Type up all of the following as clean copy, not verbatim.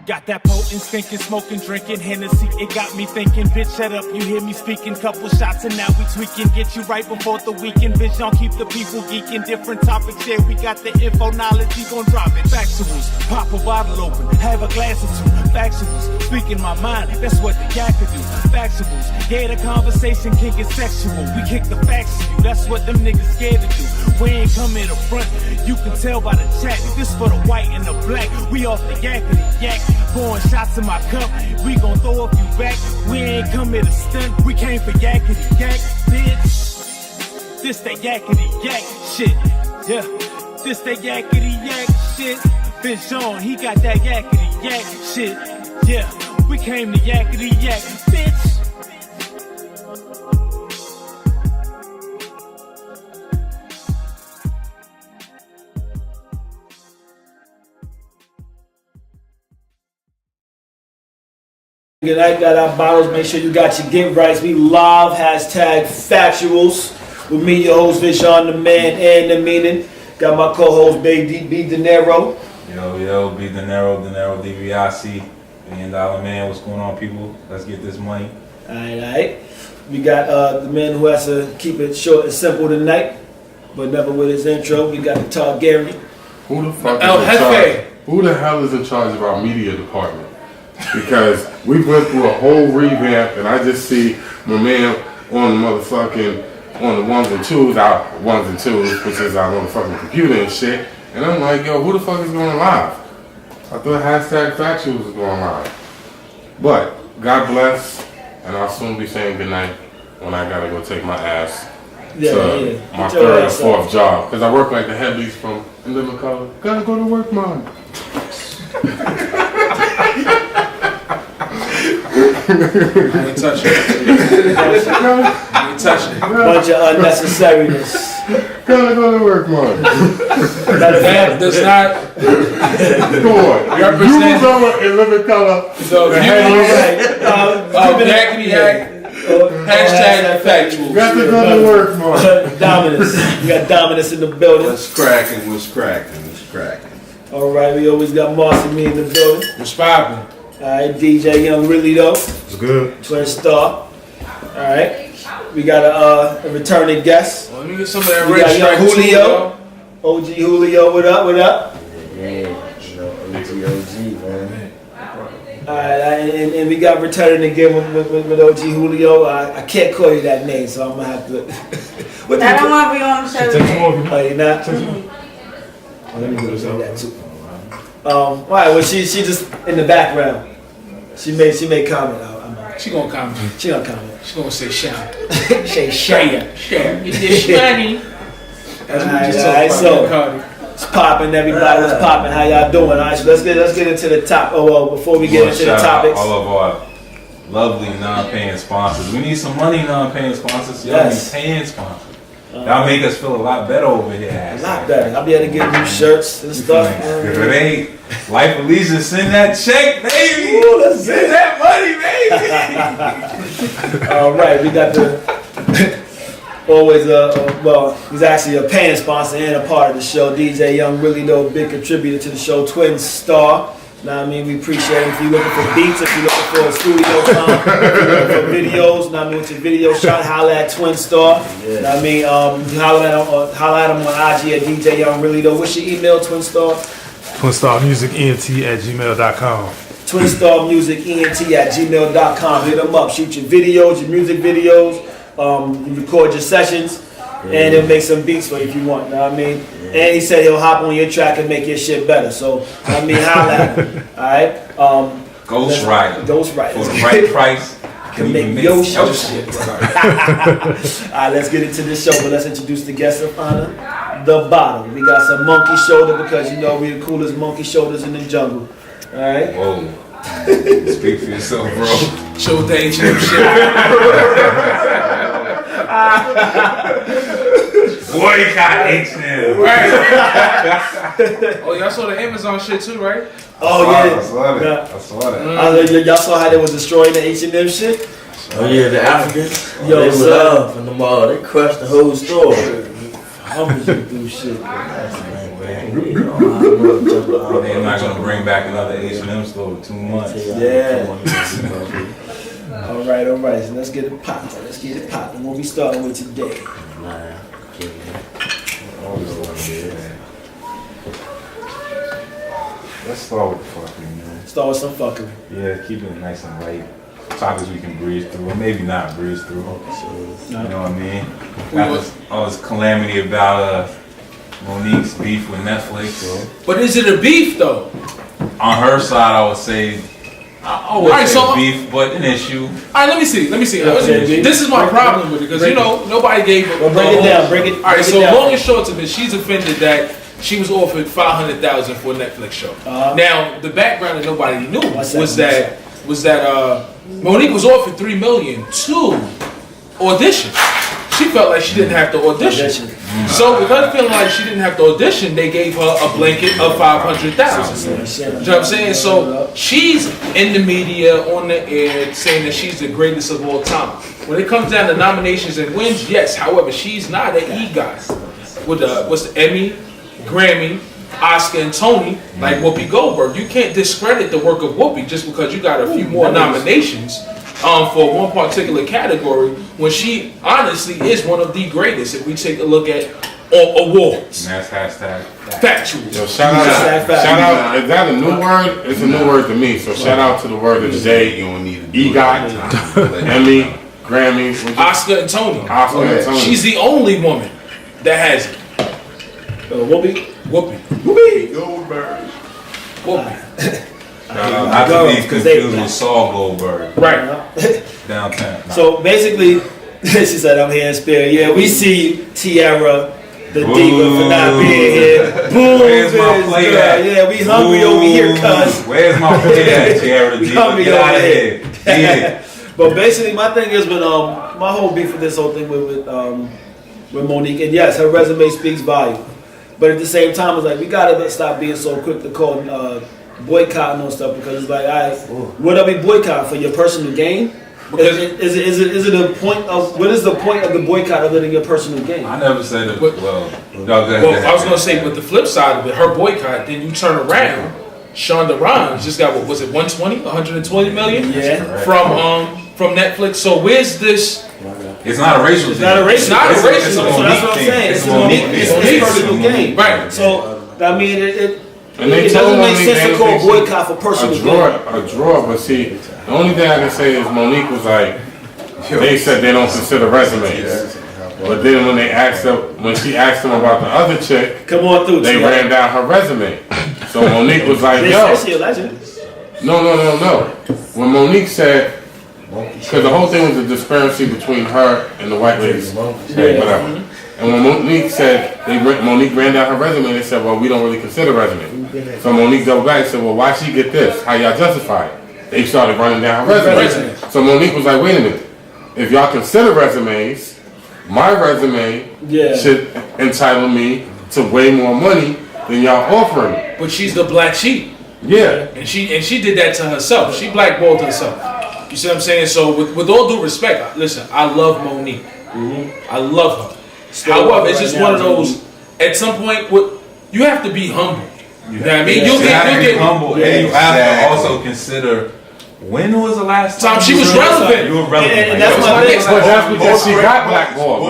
Got that potent, stinking, smoking, drinking Hennessy. It got me thinking, bitch, shut up, you hear me speaking. Couple shots and now we tweaking. Get you right before the weekend, bitch, don't keep the people geeking. Different topics, yeah, we got the info knowledge, we gon' drop it. Factuals, pop a bottle open, have a glass or two. Factuals, speaking my mind, that's what the cat could do. Factuals, yeah, the conversation can get sexual. We kick the facts to you, that's what them niggas scared to do. We ain't come in the front, you can tell by the chat. This for the white and the black, we off the yakety yak. Pouring shots in my cup, we gon' throw a few back. We ain't come here to stunt, we came for yakety yak, bitch. This that yakety yak shit, yeah. This that yakety yak shit. Bitch on, he got that yakety yak shit, yeah. We came to yakety yak, bitch. Good night, got our bottles. Make sure you got your gift rights. We live, hashtag factuals. With me, your host, Vishawn, the man and the meaning. Got my co-host, B De Niro. Yo, B De Niro, DVIC, $1 million man. What's going on, people? Let's get this money. Alright. We got the man who has to keep it short and simple tonight, but never with his intro. We got the Targaryen. Who the fuck is in charge? Who the hell is in charge of our media department? Because we went through a whole revamp, and I just see my man on the motherfucking, on the ones and twos, which is our motherfucking computer and shit. And I'm like, yo, who the fuck is going live? I thought hashtag factuals was going live. But God bless, and I'll soon be saying goodnight when I gotta go take my ass to my third or fourth job. Because I work like the headleys from In Living Color. Gotta go to work, man. I ain't touching it. I ain't touching it. Bunch of unnecessariness. Gotta go to work, man. That does not. Go on. You was over In Living Color. So, yakety yak. Hashtag factual. Got to go to work, man. Dominance. We got dominance in the building. What's cracking? What's cracking? What's cracking? All right, we always got Marcy me in the building. What's poppin'? All right, DJ Young Really though. It's good. Twin Star. All right, we got a returning guest. Let me get some of that We red got stripe young too, Julio. yo. OG Julio, what up? What up? Yeah, you know, OG, man. All right, and we got returning again with OG Julio. I can't call you that name, so I'm gonna have to. What I don't want to be on the show today. Oh, you're not? Oh, let me go to that too. All right, well, she just in the background. She made comment. She gonna comment. She gonna comment. She gonna say shout. Say share. Share. Get this money. As we just talked about so Cardi. it's popping. Everybody was popping. How y'all doing? All right, so let's get into the top. Oh well, before we get into the topics. All of our lovely non-paying sponsors. We need some money, non-paying sponsors. Y'all Yes. need paying sponsors. Y'all make us feel a lot better over here. A lot better. I'll be able to get new shirts and stuff. If it ain't Life of Leisure, send that check, baby. Ooh, let's send that money, baby. All right, we got the always well, he's actually a paying sponsor and a part of the show. DJ Young Really though, big contributor to the show, Twin Star. Now I mean, we appreciate it. If you're looking for beats, if you're looking for a studio time, if you're looking for videos, now I mean, with your video shot, holla at Twin Star. Yeah. Now I mean, holla at him on IG at DJ Young Really though. What's your email, Twin Star? TwinStarMusicEnt@gmail.com. TwinStarMusicEnt@gmail.com. Hit them up. Shoot your videos, your music videos. You record your sessions, and he'll make some beats for you if you want. Know what I mean? Yeah. And he said he'll hop on your track and make your shit better. So I mean, holla at him. All right. Ghostwriter. Ghostwriter. For the right price. Can make your shit. All right, let's get into this show. But let's introduce the guest of honor, the bottom. We got some monkey shoulder because you know we're the coolest monkey shoulders in the jungle. All right. Whoa. Speak for yourself, bro. Show the H&M shit. Boycott H&M. Right. Oh, y'all saw the Amazon shit too, right? Oh yeah. I saw that. I saw that. Y'all saw how they was destroying the H&M shit? Oh yeah, the Africans. Yo, they were son. up in the mall. They crushed the whole store. How much you do shit? They're not gonna bring back another H&M store in 2 months. Yeah. All right. So let's get it popping. What we starting with today? Let's start with the fucking, man. Start with some fuckery. Yeah, keep it nice and light. Topics we can breeze through, or maybe not breeze through. You know what I mean? Got all this calamity about Monique's beef with Netflix. But is it a beef though? On her side, I would say, beef, but an issue. All right, let me see. This is my problem with it because nobody gave it. Well, break it down. All right, so long and short of it, she's offended that she was offered $500,000 for a Netflix show. Now, the background that nobody knew was that Monique was offered $3 million to audition. She felt like she didn't have to audition. So with her feeling like she didn't have to audition, they gave her a blanket of $500,000. You know what I'm saying? So she's in the media, on the air, saying that she's the greatest of all time. When it comes down to nominations and wins, yes. However, she's not an EGOT. With what's the Emmy, Grammy, Oscar, and Tony, like Whoopi Goldberg. You can't discredit the work of Whoopi just because you got a few more nominations for one particular category, when she honestly is one of the greatest. If we take a look at awards, and that's hashtag factuals. Yo, shout out! Is that a new word? It's a new word to me. So shout out to the word of the day. EGOT, Emmy, Grammy, Oscar, and Tony. Oscar and Tony. She's the only woman that has it. Whoopi. Goldberg. Whoopi. Not to be confused with Saul Goldberg. Right. Downtown. So basically, she said, I'm here in spirit. Yeah, we see Tiara, the diva, for not being here. Boom. Where's my plate at? Yeah, we hungry over here, cuz. Where's my plate at, Tiara, the diva? Get out of here. Yeah. But basically, my thing is with my whole beef with this whole thing with Monique, and yes, her resume speaks volume. But at the same time, it's like we gotta stop being so quick to call boycotting on stuff, because it's like, what are we boycotting for? Your personal gain? Is it a point of what is the point of the boycott other than your personal gain? I never said it. Well, I was gonna say, but the flip side of it, her boycott. Then you turn around, Shonda Rhimes just got what was it, 120 million? Yeah. From Netflix. So where's this? It's not a racial thing. It's not a racial It's a thing. So that's what I'm saying. It's a personal gain. Right. So I mean, it doesn't make sense to call boycott for personal gain. A draw, but see, the only thing I can say is Monique was like, they said they don't consider resumes. But then when she asked them about the other chick, they ran down her resume. So Monique was like, yo. No. When Monique said, because the whole thing was a disparity between her and the white ladies. Whatever. And when Monique said, Monique ran down her resume, they said, well, we don't really consider resume. So Monique doubled back and said, well, why she get this? How y'all justify it? They started running down her resume. So Monique was like, wait a minute. If y'all consider resumes, my resume should entitle me to way more money than y'all offering. But she's the black sheep. Yeah. And she did that to herself. She blackballed herself. You see what I'm saying? So with all due respect, listen, I love Monique. I love her. However, it's just one of those, at some point, you have to be humble. You know what I mean? You have to be humble, and you have to also consider, when was the last time she was relevant? You were relevant. And that's my thing. But that's because she got blackballed.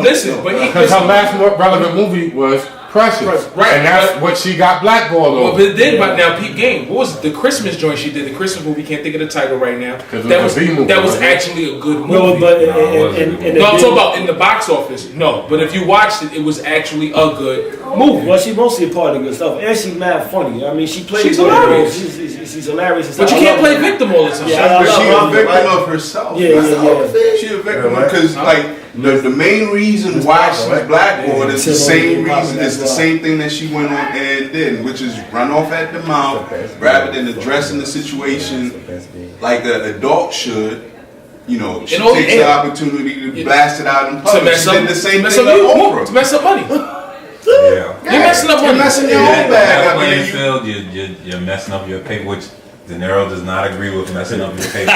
Listen, because her last relevant movie was Precious. Right. And that's what she got blackballed over. But then, now peep game. What was it? The Christmas joint she did? The Christmas movie. Can't think of the title right now. That was actually a good movie. No, but I'm talking about in the box office. No, but if you watched it, it was actually a good movie. Well, she's mostly a part of good stuff, and she's mad funny. I mean, she plays. She's hilarious. She's hilarious. But you can't play victim all the time. But she's a victim of herself. Yeah. She's a victim because the main reason why she's blackballed is the same reason. It's the same thing that she went on and did, which is run off at the mouth rather than addressing the situation like an adult should. You know, she takes the opportunity to blast it out in public. She did the same thing with Oprah. To mess up money. Yeah. You're messing up money. You're messing your own bag up. Playing field, you're messing up your paper, which De Niro does not agree with messing up your paper.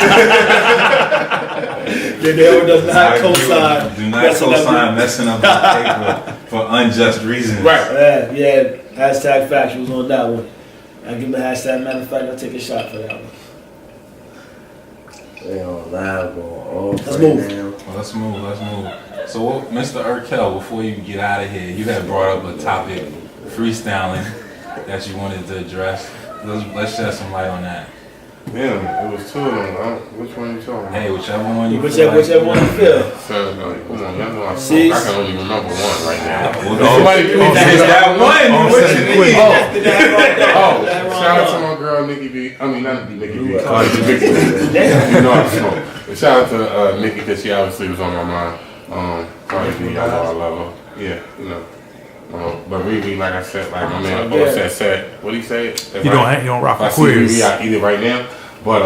The network does not co-sign. Do not co-sign messing up the paper for unjust reasons. Right. Yeah. Hashtag factuals on that one. I give him a hashtag. Matter of fact, I'll take a shot for that one. They on live going on. Let's move. Well, let's move. So, Mr. Urkel, before you get out of here, you had brought up a topic, freestyling, that you wanted to address. Let's shed some light on that. Yeah, it was two of them. Which one you talking about? Hey, whichever one you Whichever one you feel. So, come on, y'all know I See? I can only remember one right now. Well, Somebody please that's that one. What you need? Oh, shout out to my girl Nikki B. I mean, not Nikki B. Cardi B. You know I smoke. But shout out to Nikki because she obviously was on my mind. Cardi B, I know I love her. Yeah, you know. But Riri, like I said, like my man said, what he say? You don't rock If with I see quiz. Riri, I eat it right now. But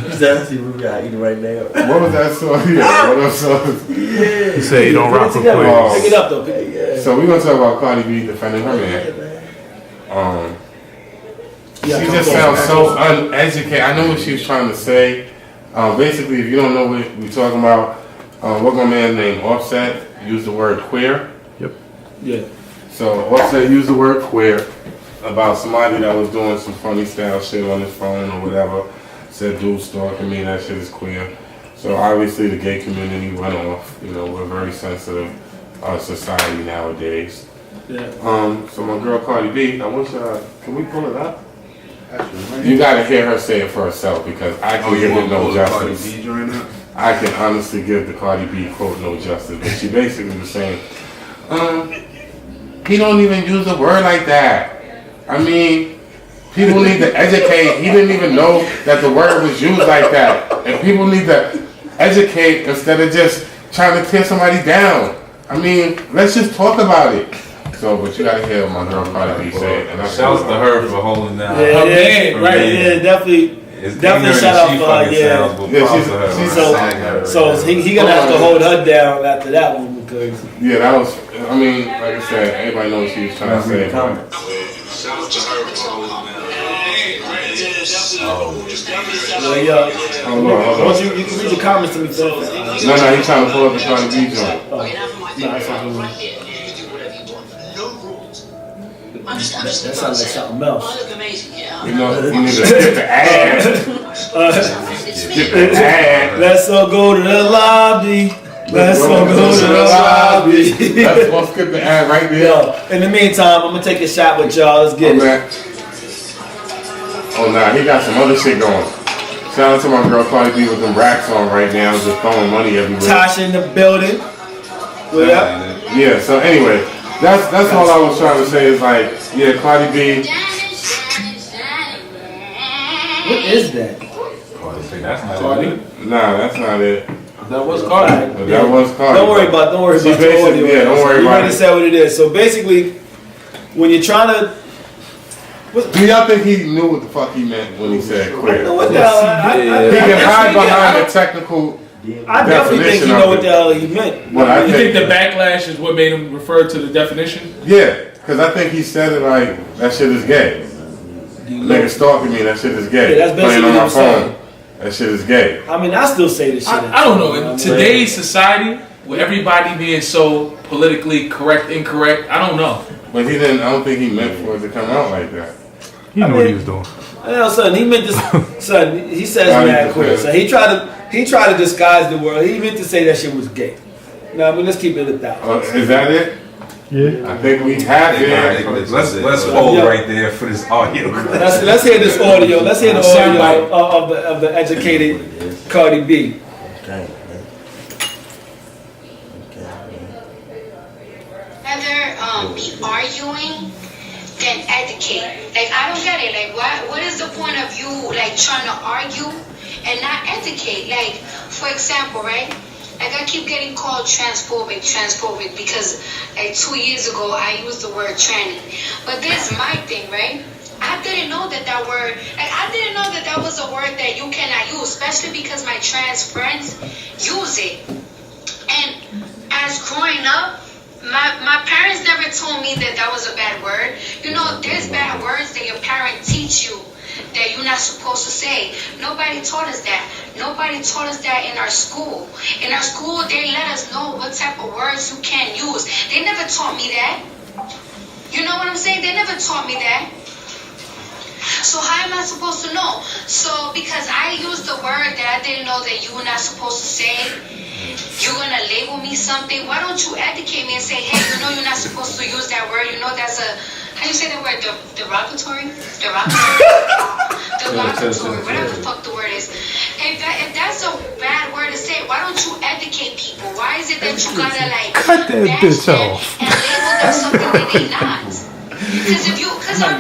Is that see Ruby? I eat it right now. what was that song? Yeah, what else song? He said you don't rock with Pick quiz. it up though. Pick it. So we're gonna talk about Cardi B defending her man. She just sounds so uneducated. I know what she was trying to say. Basically, if you don't know what we're talking about, what my man named Offset used the word queer. Yep. Yeah. So Offset used the word queer about somebody that was doing some funny style shit on his phone or whatever. Said dude stalking me, that shit is queer. So obviously the gay community went off. You know, we're a very sensitive society nowadays. Yeah. So my girl Cardi B, I wish can we pull it up? You gotta hear her say it for herself because I can give it no justice. I can honestly give the Cardi B quote no justice. But she basically was saying, he don't even use a word like that. I mean, people need to educate. He didn't even know that the word was used like that. And people need to educate instead of just trying to tear somebody down. I mean, let's just talk about it. So, but you gotta hear my girl Cardi B say it. And Shouts to her for holding down. Yeah, man. definitely shout out for her. So he gonna have to hold her down after that one because that was. I mean, like I said, everybody knows what she was trying to say. Hold on. You can read the comments to me first. No, he's trying to pull up the Cardi B joint. That sounds like something else. You know, you need to skip the ad. Skip the ad. Let's all go to the lobby. Let's all go to the lobby. Let's all skip the ad right there. Yo, in the meantime, I'm gonna take a shot with y'all. Let's get it. Oh, nah, he got some other shit going. Shout out to my girl Cardi B with them racks on right now, just throwing money everywhere. Tasha in the building. What up? Yeah, so anyway, that's all I was trying to say is like, yeah, Cardi B. What is that? That's not Cardi. Nah, that's not it. That was Cardi. But that was Cardi. Don't worry about the audio. Yeah, don't worry about it. You say what it is. So basically, when you're trying to. Do y'all think he knew what the fuck he meant when he said queer? What the hell? He can hide behind the technical. I definitely think he know what the hell he meant. Well, You think the backlash is what made him refer to the definition? Yeah, because I think he said it like, that shit is gay. Nigga stalking me, that shit is gay. Yeah, that's basically Playing on my what I'm saying. phone, that shit is gay. I mean, I still say this shit. I don't know. In today's society, with everybody being so politically incorrect, I don't know. But he didn't, I don't think he meant for it to come out like that. He knew what he was doing. Hell, son, he meant to. Son, he says mad queer. So he tried to disguise the word. He meant to say that shit was gay. No, I mean, let's keep it at that. Is that it? Yeah. I think we have it. Let's hold right there for this audio. Let's hear this audio. Let's hear the audio of the educated Cardi B. Okay. Rather be arguing than educate. Like, I don't get it. Like, what is the point of you, like, trying to argue and not educate? Like, for example, right? Like, I keep getting called transphobic because, like, 2 years ago, I used the word tranny. But this is my thing, right? I didn't know that word, like, I didn't know that was a word that you cannot use, especially because my trans friends use it. And as growing up, my parents never told me that was a bad word. You know, there's bad words that your parents teach you that you're not supposed to say. Nobody taught us that. Nobody taught us that in our school. In our school, they let us know what type of words you can use. They never taught me that. You know what I'm saying? They never taught me that. So how am I supposed to know? So because I used the word that I didn't know that you were not supposed to say, you're gonna label me something. Why don't you educate me and say, hey, you know you're not supposed to use that word. You know that's a, how you say that word? Derogatory? Derogatory, whatever the fuck the word is. If that's a bad word to say, why don't you educate people? Why is it that you gotta like cut that bitch off and label them something that they not? Because if you, because to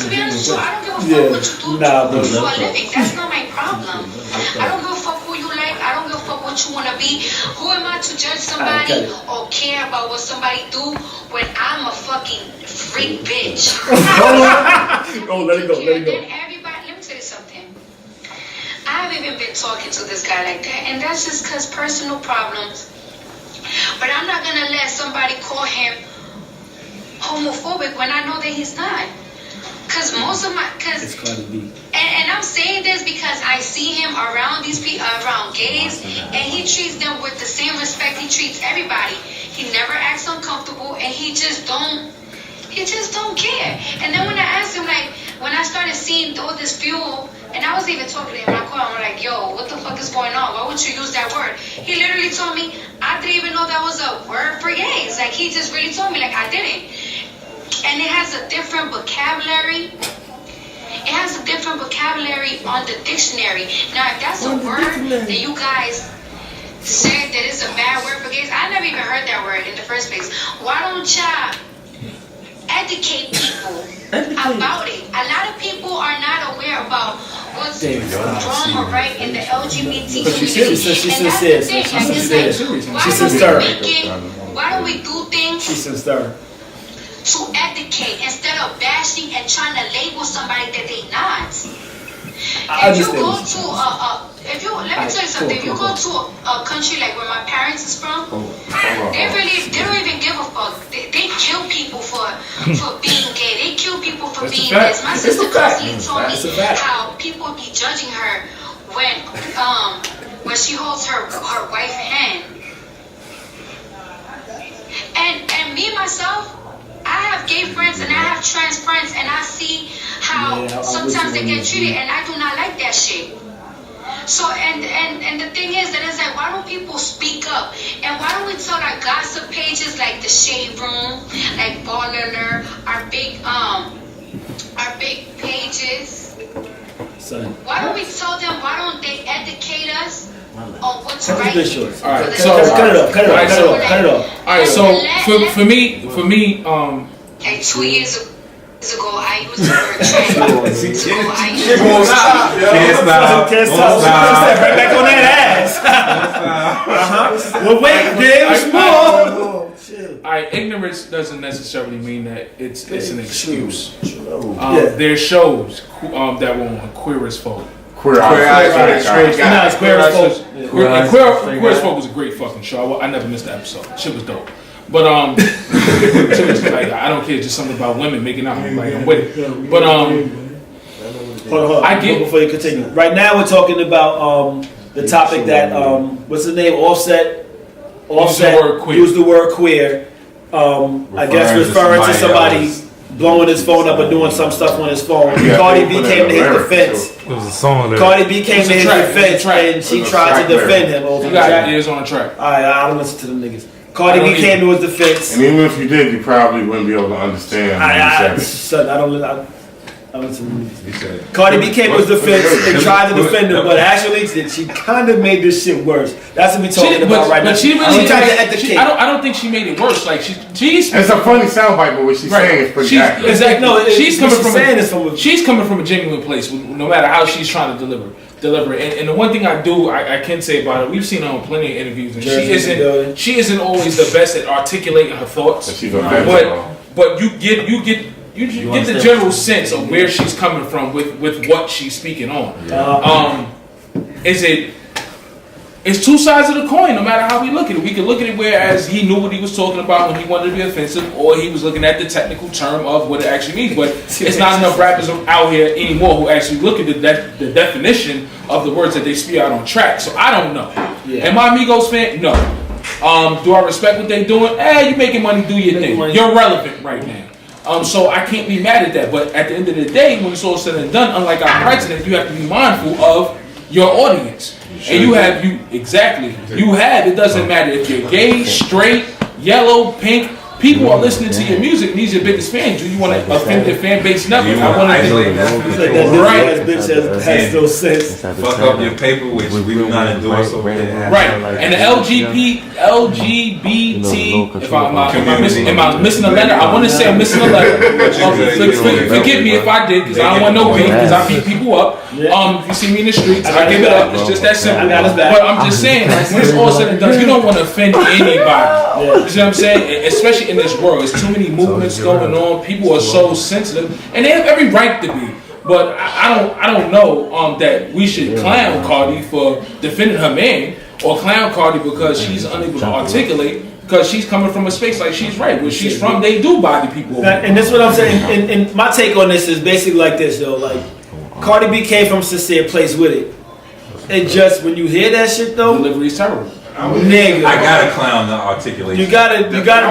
be honest with you, I don't give a fuck what you do for a living. That's not my problem. I don't give a fuck who you like. I don't give a fuck what you want to be. Who am I to judge somebody or care about what somebody do when I'm a fucking freak bitch? Oh, let it go, let it go. Then everybody, let me tell you something. I haven't even been talking to this guy like that, and that's just because personal problems. But I'm not gonna let somebody call him homophobic when I know that he's not. Cause most of my, It's Cardi B. and I'm saying this because I see him around these people, around gays, and he treats them with the same respect he treats everybody. He never acts uncomfortable, and he just don't care. And then when I asked him, like, when I started seeing all this fuel, and I was even talking to him in my car, I'm like, yo, what the fuck is going on? Why would you use that word? He literally told me, I didn't even know that was a word for gays. Like, he just really told me, like, I didn't. And it has a different vocabulary. It has a different vocabulary on the dictionary. Now, if that's a word that you guys said that it's a bad word for gays, I never even heard that word in the first place. Why don't y'all educate people about it? A lot of people are not aware about what's wrong or right in the LGBT community. And that's the thing. Why don't we do things She's sincere. to educate instead of bashing and trying to label somebody that they not? If you go to let me tell you something. If you go to a country like where my parents is from, they don't even give a fuck. They kill people for being gay. They kill people for being this. My sister constantly told me how people be judging her when she holds her wife's hand. And me myself, I have gay friends and I have trans friends, and I see how sometimes they get treated, and I do not like that shit. So and the thing is that it's like, why don't people speak up? And why don't we tell our gossip pages like the Shade Room, like Baller, our big pages? Son. Why don't we tell them? Why don't they educate us on what's Cut right? this short. All right, For the so Cut it off. all right, so for me, like 2 years ago, I used the word trans. Can't stop. Right back on that ass. Well, wait, there's more. ignorance doesn't necessarily mean that it's an excuse. Yeah. There's shows that were on Queer as Folk. Queer as Folk was a great fucking show. I never missed the episode. Shit was dope. But shit was like, I don't care, just something about women making out. Like, I'm with it. But Hold on. I get before you continue. Right now we're talking about the topic that what's the name? Offset used the word queer. I guess referring to somebody blowing his phone up or doing some stuff on his phone. Cardi B came to his defense. It was a song. Cardi B came to his defense and she tried to defend him over you the got track. ears on the track. Alright, I don't listen to them niggas. Cardi B came to his defense. And even if you did, you probably wouldn't be able to understand. I listen to niggas. Cardi B came to his defense and tried to defend him, but actually she kind of made this shit worse. That's what we're talking about right now. But she really tried to educate. I don't think she made it worse. Like she's it's a funny soundbite, but what she's saying is pretty accurate. Exactly. No, she's coming from a genuine place, no matter how she's trying to deliver it. And the one thing I can say about her, we've seen her on plenty of interviews, and she isn't always the best at articulating her thoughts. But you get the general sense of where she's coming from with what she's speaking on. it's two sides of the coin, no matter how we look at it. We can look at it whereas he knew what he was talking about when he wanted to be offensive, or he was looking at the technical term of what it actually means. But it's not enough rappers out here anymore who actually look at the definition of the words that they spew out on track. So I don't know. Yeah. Am I a Migos fan? No. Do I respect what they're doing? You making money, do your thing. You're relevant right now. So I can't be mad at that. But at the end of the day, when it's all said and done, unlike our president, you have to be mindful of your audience. And you have, it doesn't matter if you're gay, straight, yellow, pink, people are listening to your music, and these are your biggest fans. Do you want to offend your fan base? Never. I want to isolate that. Right. Bitch has no sense. Fuck up your paper, which we do not endorse over there. Right. And the LGBT, am I missing a letter? I want to say I'm missing a letter. Forgive me if I did, because I don't want no beef, because I beat people up. If you see me in the streets, I give it up. It's just that simple. But I'm just saying, when it's all said and done, you don't want to offend anybody. You know what I'm saying? Especially in this world, there's too many movements going on. People are so sensitive, and they have every right to be. But I don't know that we should clown Cardi for defending her man, or clown Cardi because she's unable to articulate. Because she's coming from a space like she's right. Where she's from, they do body people. And that's what I'm saying. And my take on this is basically like this, though. Like, Cardi B came from a sincere place with it. And just when you hear that shit, though, delivery is terrible. Nigga, I gotta clown the articulation. You gotta because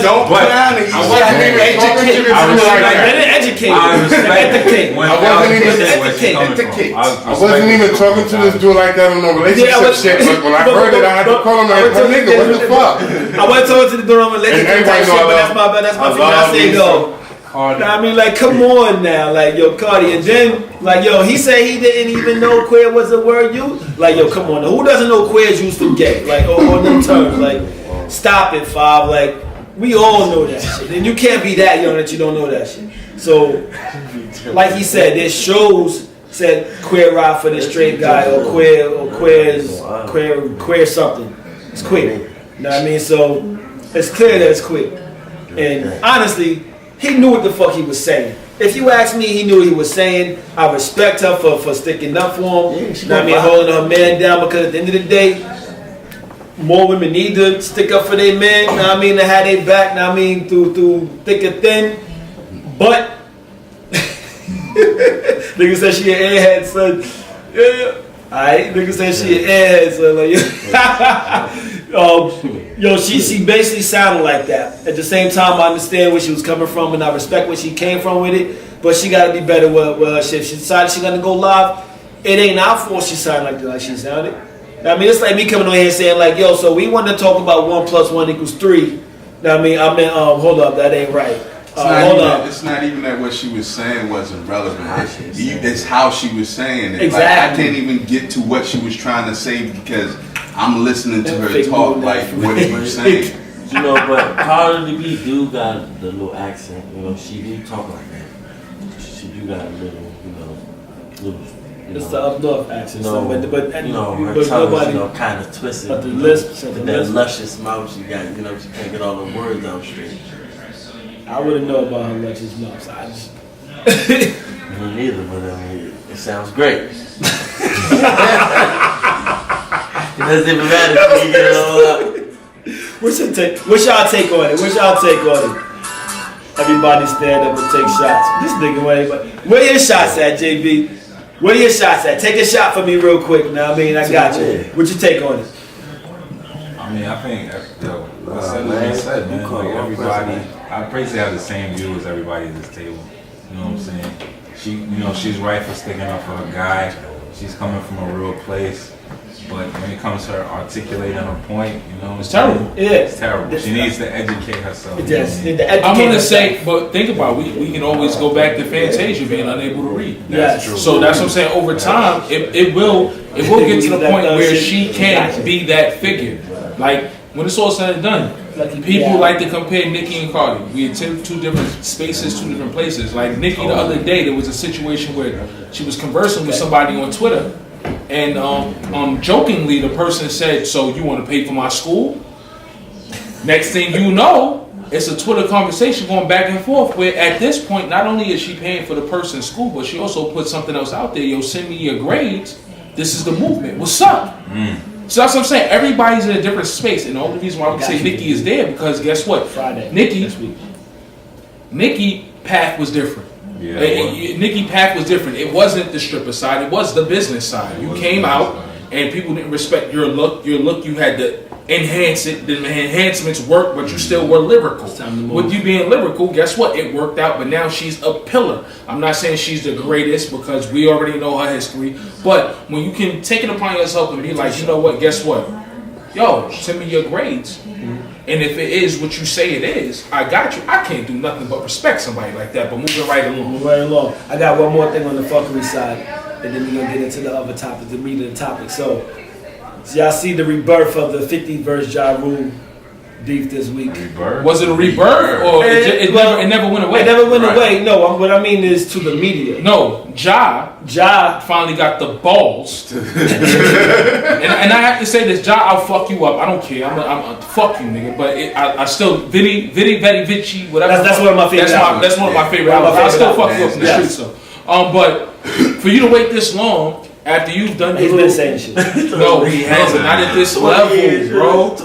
don't clown it. I wasn't even educated. I wasn't even talking to this dude like that on no relationship shit. But when I heard it, I had to call him like, nigga, what the fuck? I wasn't talking to the dude on relationship type shit, but that's my thing. I say, yo. I mean, like, come on now, like, yo, Cardi, and then, like, yo, he said he didn't even know queer was a word used. Like, yo, come on, now, who doesn't know queer is used for gay? Like, on them terms, like, stop it, Fob. Like, we all know that shit, and you can't be that young that you don't know that shit. So, like he said, there's shows said queer rock for the straight guy, or queer something. It's queer. You know what I mean? So, it's clear that it's queer. And honestly, he knew what the fuck he was saying. If you ask me, he knew what he was saying. I respect her for sticking up for him. You know what I mean? Holding her man down, because at the end of the day, more women need to stick up for their men. You know what I mean? To have their back. You know what I mean? Through thick and thin. But nigga said she an airhead, son. Yeah. Alright, nigga said she an airhead, son. Like, yo, she basically sounded like that. At the same time, I understand where she was coming from, and I respect where she came from with it. But she got to be better with her shit. If she decided she's gonna go live, it ain't our fault she sounded like she sounded. I mean, it's like me coming on here saying like, yo, so we want to talk about 1 + 1 = 3. I mean, hold up, that ain't right. It's not even that what she was saying wasn't relevant. It's how she was saying it. Exactly. Like, I can't even get to what she was trying to say because I'm listening to her talk like what she was saying. You know, but Cardi B do got the little accent. You know, she do talk like that. She do got a little. It's the up north accent, but her tongue is, kind of twisted. But the lisp, that luscious mouth she got, she can't get all the words out straight. I wouldn't know about her luscious mouth. So I just me neither, but it sounds great. It doesn't even matter if you get it all out. What's y'all take on it? Everybody stand up and take shots. This nigga, where your shots at, JB? Where your shots at? Take a shot for me real quick. Now, I mean, I got you. What you take on it? I mean, I think, what's said, man. Like, everybody, I praise they have the same view as everybody at this table. You know what I'm saying? She's right for sticking up for her guy. She's coming from a real place. But when it comes to her articulating her point, it's terrible. It's terrible. She needs to educate herself. I'm gonna say, but think about it. We can always go back to Fantasia being unable to read. That's true. So that's what I'm saying. Over time, it will get to the point where she can't be that figure. Like when it's all said and done, people like to compare Nicki and Cardi. We attend two different spaces, two different places. Like Nicki the other day, there was a situation where she was conversing with somebody on Twitter. And jokingly, the person said, "So you want to pay for my school?" Next thing you know, it's a Twitter conversation going back and forth. Where at this point, not only is she paying for the person's school, but she also put something else out there. Yo, send me your grades. This is the movement. What's up? So that's what I'm saying. Everybody's in a different space, and the only reason why we say Nicki is there because guess what? Friday. Nicki path was different. Yeah, Nicki path was different. It wasn't the stripper side. It was the business side. You came out, and people didn't respect your look. Your look, you had to enhance it. The enhancements worked, but you still were lyrical. With you being lyrical, guess what? It worked out, but now she's a pillar. I'm not saying she's the greatest because we already know her history, but when you can take it upon yourself and be like, you know what, guess what? Yo, send me your grades. And if it is what you say it is, I got you. I can't do nothing but respect somebody like that, but moving right along. Moving right along. I got one more thing on the fuckery side, and then we're going to get into the other topic, the meat of the topic. So y'all see the rebirth of the 50 verse Ja Rule beef this week. Rebirth? Was it a rebirth or it never went away? It never went away. No, what I mean is to the media. No, Ja finally got the balls. and I have to say this, Ja, I'll fuck you up. I don't care. I'm fuck you, nigga. But I still, Vidi, Vici, whatever. That's one of my favorite albums. That's one of my favorite albums. I'll still fuck you up in the streets, though. But for you to wait this long, after you've done He's been saying shit. No, he hasn't. Not at this level, bro.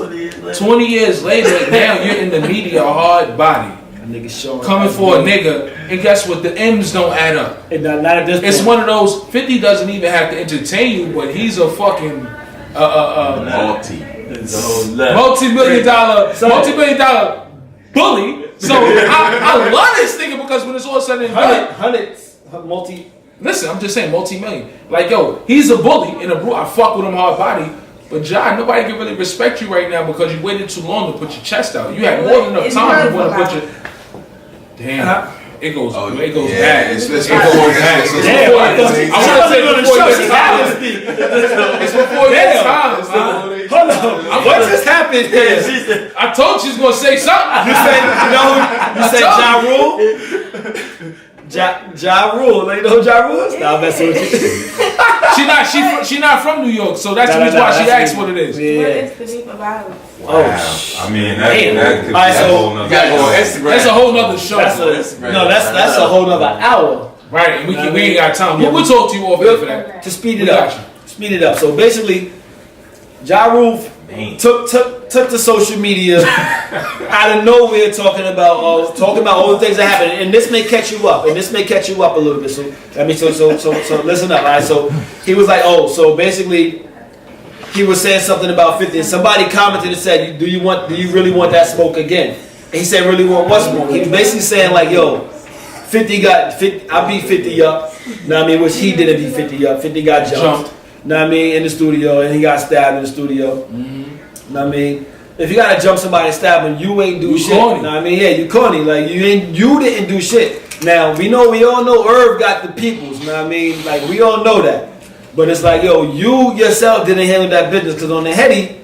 20 years later, now you're in the media hard body. Coming for a nigga, and guess what? The M's don't add up. Not at this point. It's one of those, 50 doesn't even have to entertain you, but he's a fucking multi-million dollar bully. So I love this nigga because when it's all said and done, Listen, I'm just saying multi-million. Like, yo, he's a bully and a bro. I fuck with him hard body. But Ja, nobody can really respect you right now because you waited too long to put your chest out. You had more than enough time to put your... Damn. It goes bad. It goes bad. It's I before want to say before your time. It's before your time. Hold on. What just happened here? I told you she was going to say something. You said Ja Rule? Ja Rule. You know who Ja Rule is? Nah, I'm messing with you. She not from New York, so that's the reason why she asked what it is. What is the beef about? Wow. I mean, that could be a whole nother That's a whole nother show. That's a whole nother hour. Right, and we ain't got time. We'll talk to you off air for that. To speed it up. Speed it up. So basically, Ja Rule took to social media out of nowhere talking about all the things that happened, and this may catch you up, a little bit. So listen up. All right. So he was like, so basically, he was saying something about 50. And somebody commented and said, "Do you really want that smoke again?" And he said, "Really want what smoke?" He was basically saying like, "Yo, 50 got 50. I beat 50 up. Know what I mean? Which he didn't beat 50 up. 50 got jumped. Know what I mean? In the studio, and he got stabbed in the studio. Know what I mean? If you gotta jump somebody and stab him, you ain't do shit. Corny. Know what I mean? Yeah, you corny. Like you didn't do shit. Now we all know Irv got the peoples. Know what I mean? Like we all know that. But it's like, yo, you yourself didn't handle that business because on the heady,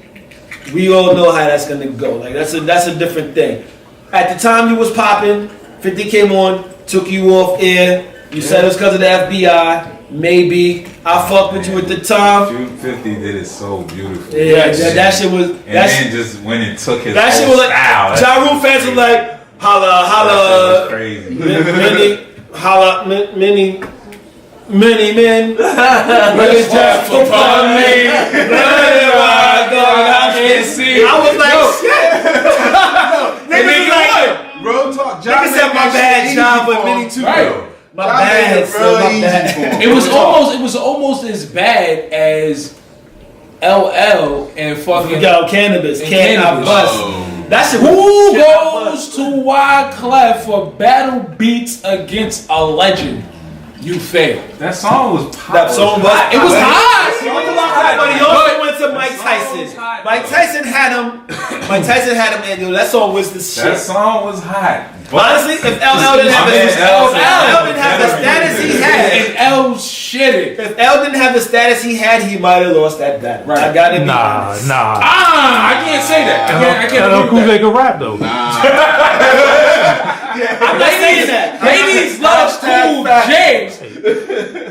we all know how that's gonna go. Like that's a different thing. At the time you was popping, 50 came on, took you off air. You said it was because of the FBI. Maybe I fucked with you at the time. 50 did it so beautiful. Yeah, that shit was. Then just went and took his. That shit was like. Ja Rule fans were like, holla, That was crazy. many men. Really just upon me. I was like, shit. Niggas was like, bro, talk. Niggas said my bad job, but many too. Right. My bad. It was almost as bad as LL and fucking Cannabis. Can't I bust? That shit. Who goes to Wyclef for battle beats against a legend? You failed. That song was hot. That song was. It was hot. But he also went to Mike Tyson. Mike Tyson had him, and yo, that song was the shit. That song was hot. Honestly, if LL didn't have the status he had, and L shitted. If L didn't have the status he had, he might have lost that battle. Right. I gotta be honest. I can't say that. I can't agree with that. can rap though. I'm not saying that. Ladies love cool jams.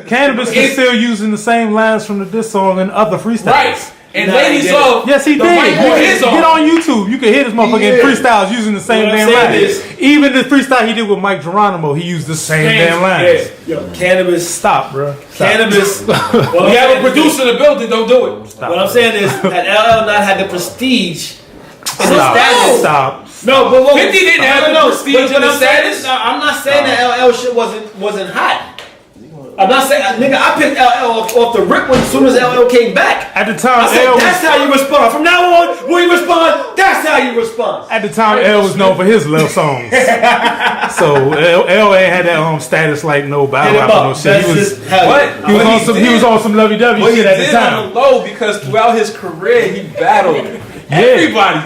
Cannabis is still using the same lines from the diss song and other freestyles. Right. And ladies love. Yes, he the did. mic on his Get arm. on YouTube. You can hear this motherfucker in freestyles using the same damn lines. Even the freestyle he did with Mike Geronimo, he used the same damn lines. Yo, cannabis. Stop, bro. Cannabis. Well, we have a producer in the building. Don't do it. What I'm saying is, had LL not had the prestige and the status. Stop. No, but 50 didn't have the prestige and the status. I'm not saying that LL shit wasn't hot. I'm not saying, nigga, I picked LL off the rip as soon as LL came back. At the time, I said, L that's how you respond. From now on, when you respond, that's how you respond. At the time, L was known for his love songs. So L ain't had that status like no battle rapper no shit. He was on some lovey-dovey shit at the time. On the low because throughout his career he battled everybody.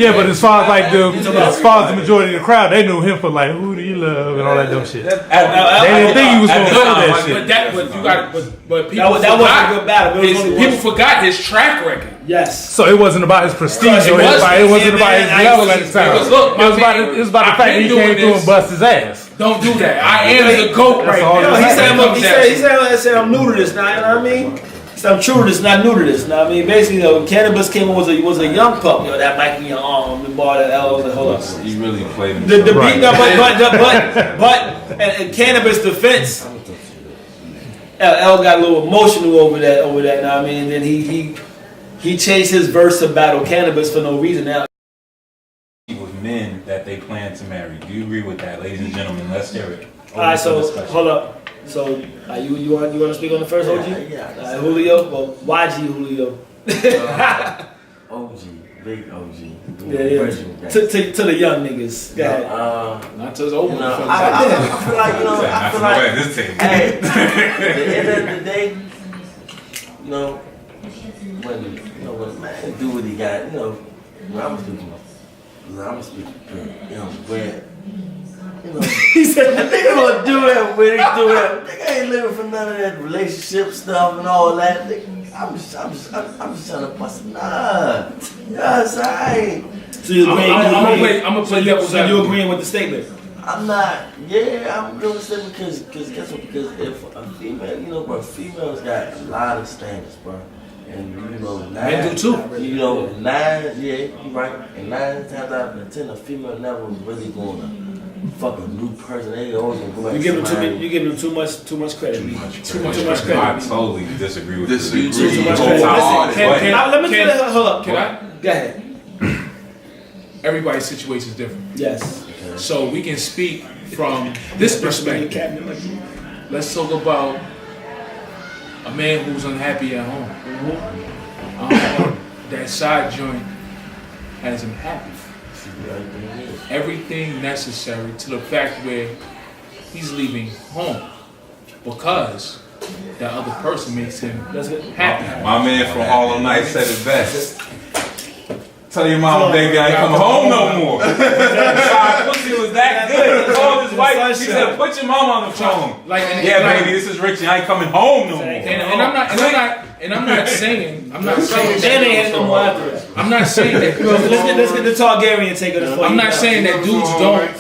Yeah, but as far as the majority of the crowd, they knew him for like who do you love and all that dumb shit. They didn't think he was gonna sell that shit. But people that wasn't a good battle. People forgot his track record. Yes. So it wasn't about his prestige or it wasn't about his level at the time. It was about the fact that he came through and bust his ass. Don't do that. I am the GOAT right now. He said I'm new to this now, you know what I mean? I'm true to this, not new to this. You know what I mean, basically, when Cannabis came in was a young pup. You know, that mic in your arm, the bar that L was like, hold up. He really played him. The beat, but in Cannabis' defense, L got a little emotional over that. You know what I mean? And then he changed his verse to battle Cannabis for no reason. Now, with men that they plan to marry. Do you agree with that, ladies and gentlemen? Let's hear it. all right, so hold up. So you want to speak on the first OG? Yeah. Julio, well, YG Julio. OG, big OG. Yeah. To the young niggas. Go ahead. Not to his old I motherfuckers. feel like, hey, at the end of the day, when a man do what he got, I'm speaking, where. He said, "A nigga gonna do it when he do it. Nigga ain't living for none of that relationship stuff and all that. Nigga, I'm just trying to bust a nut. Yes, I ain't." So you agree? I'm gonna play devil's advocate. So you agreeing with the statement? I'm not. Yeah, I'm doing this because guess what? Because if a female, bro, females got a lot of standards, bro. And men do too. 9, yeah, you right. And 9 times out of 10, a female never really gonna fuck a new person. They always gonna go back. You give them too much credit. Too much credit. I totally disagree with Too much credit. Let me hold up. Can I? Go ahead. Everybody's situation is different. Yes. So we can speak from this perspective. Let's talk about a man who's unhappy at home. That side joint has him happy. Everything necessary to the fact where he's leaving home because that other person makes him happy. My man from Harlem Nights said it best. Tell your mama, baby, I ain't coming home no more. Side pussy was that good. He called his wife. He said, "Put your mama on the phone." Yeah, baby, this is Richie. I ain't coming home no more. And I'm not saying that. Let's get the Targaryen take of this. I'm not saying that dudes don't.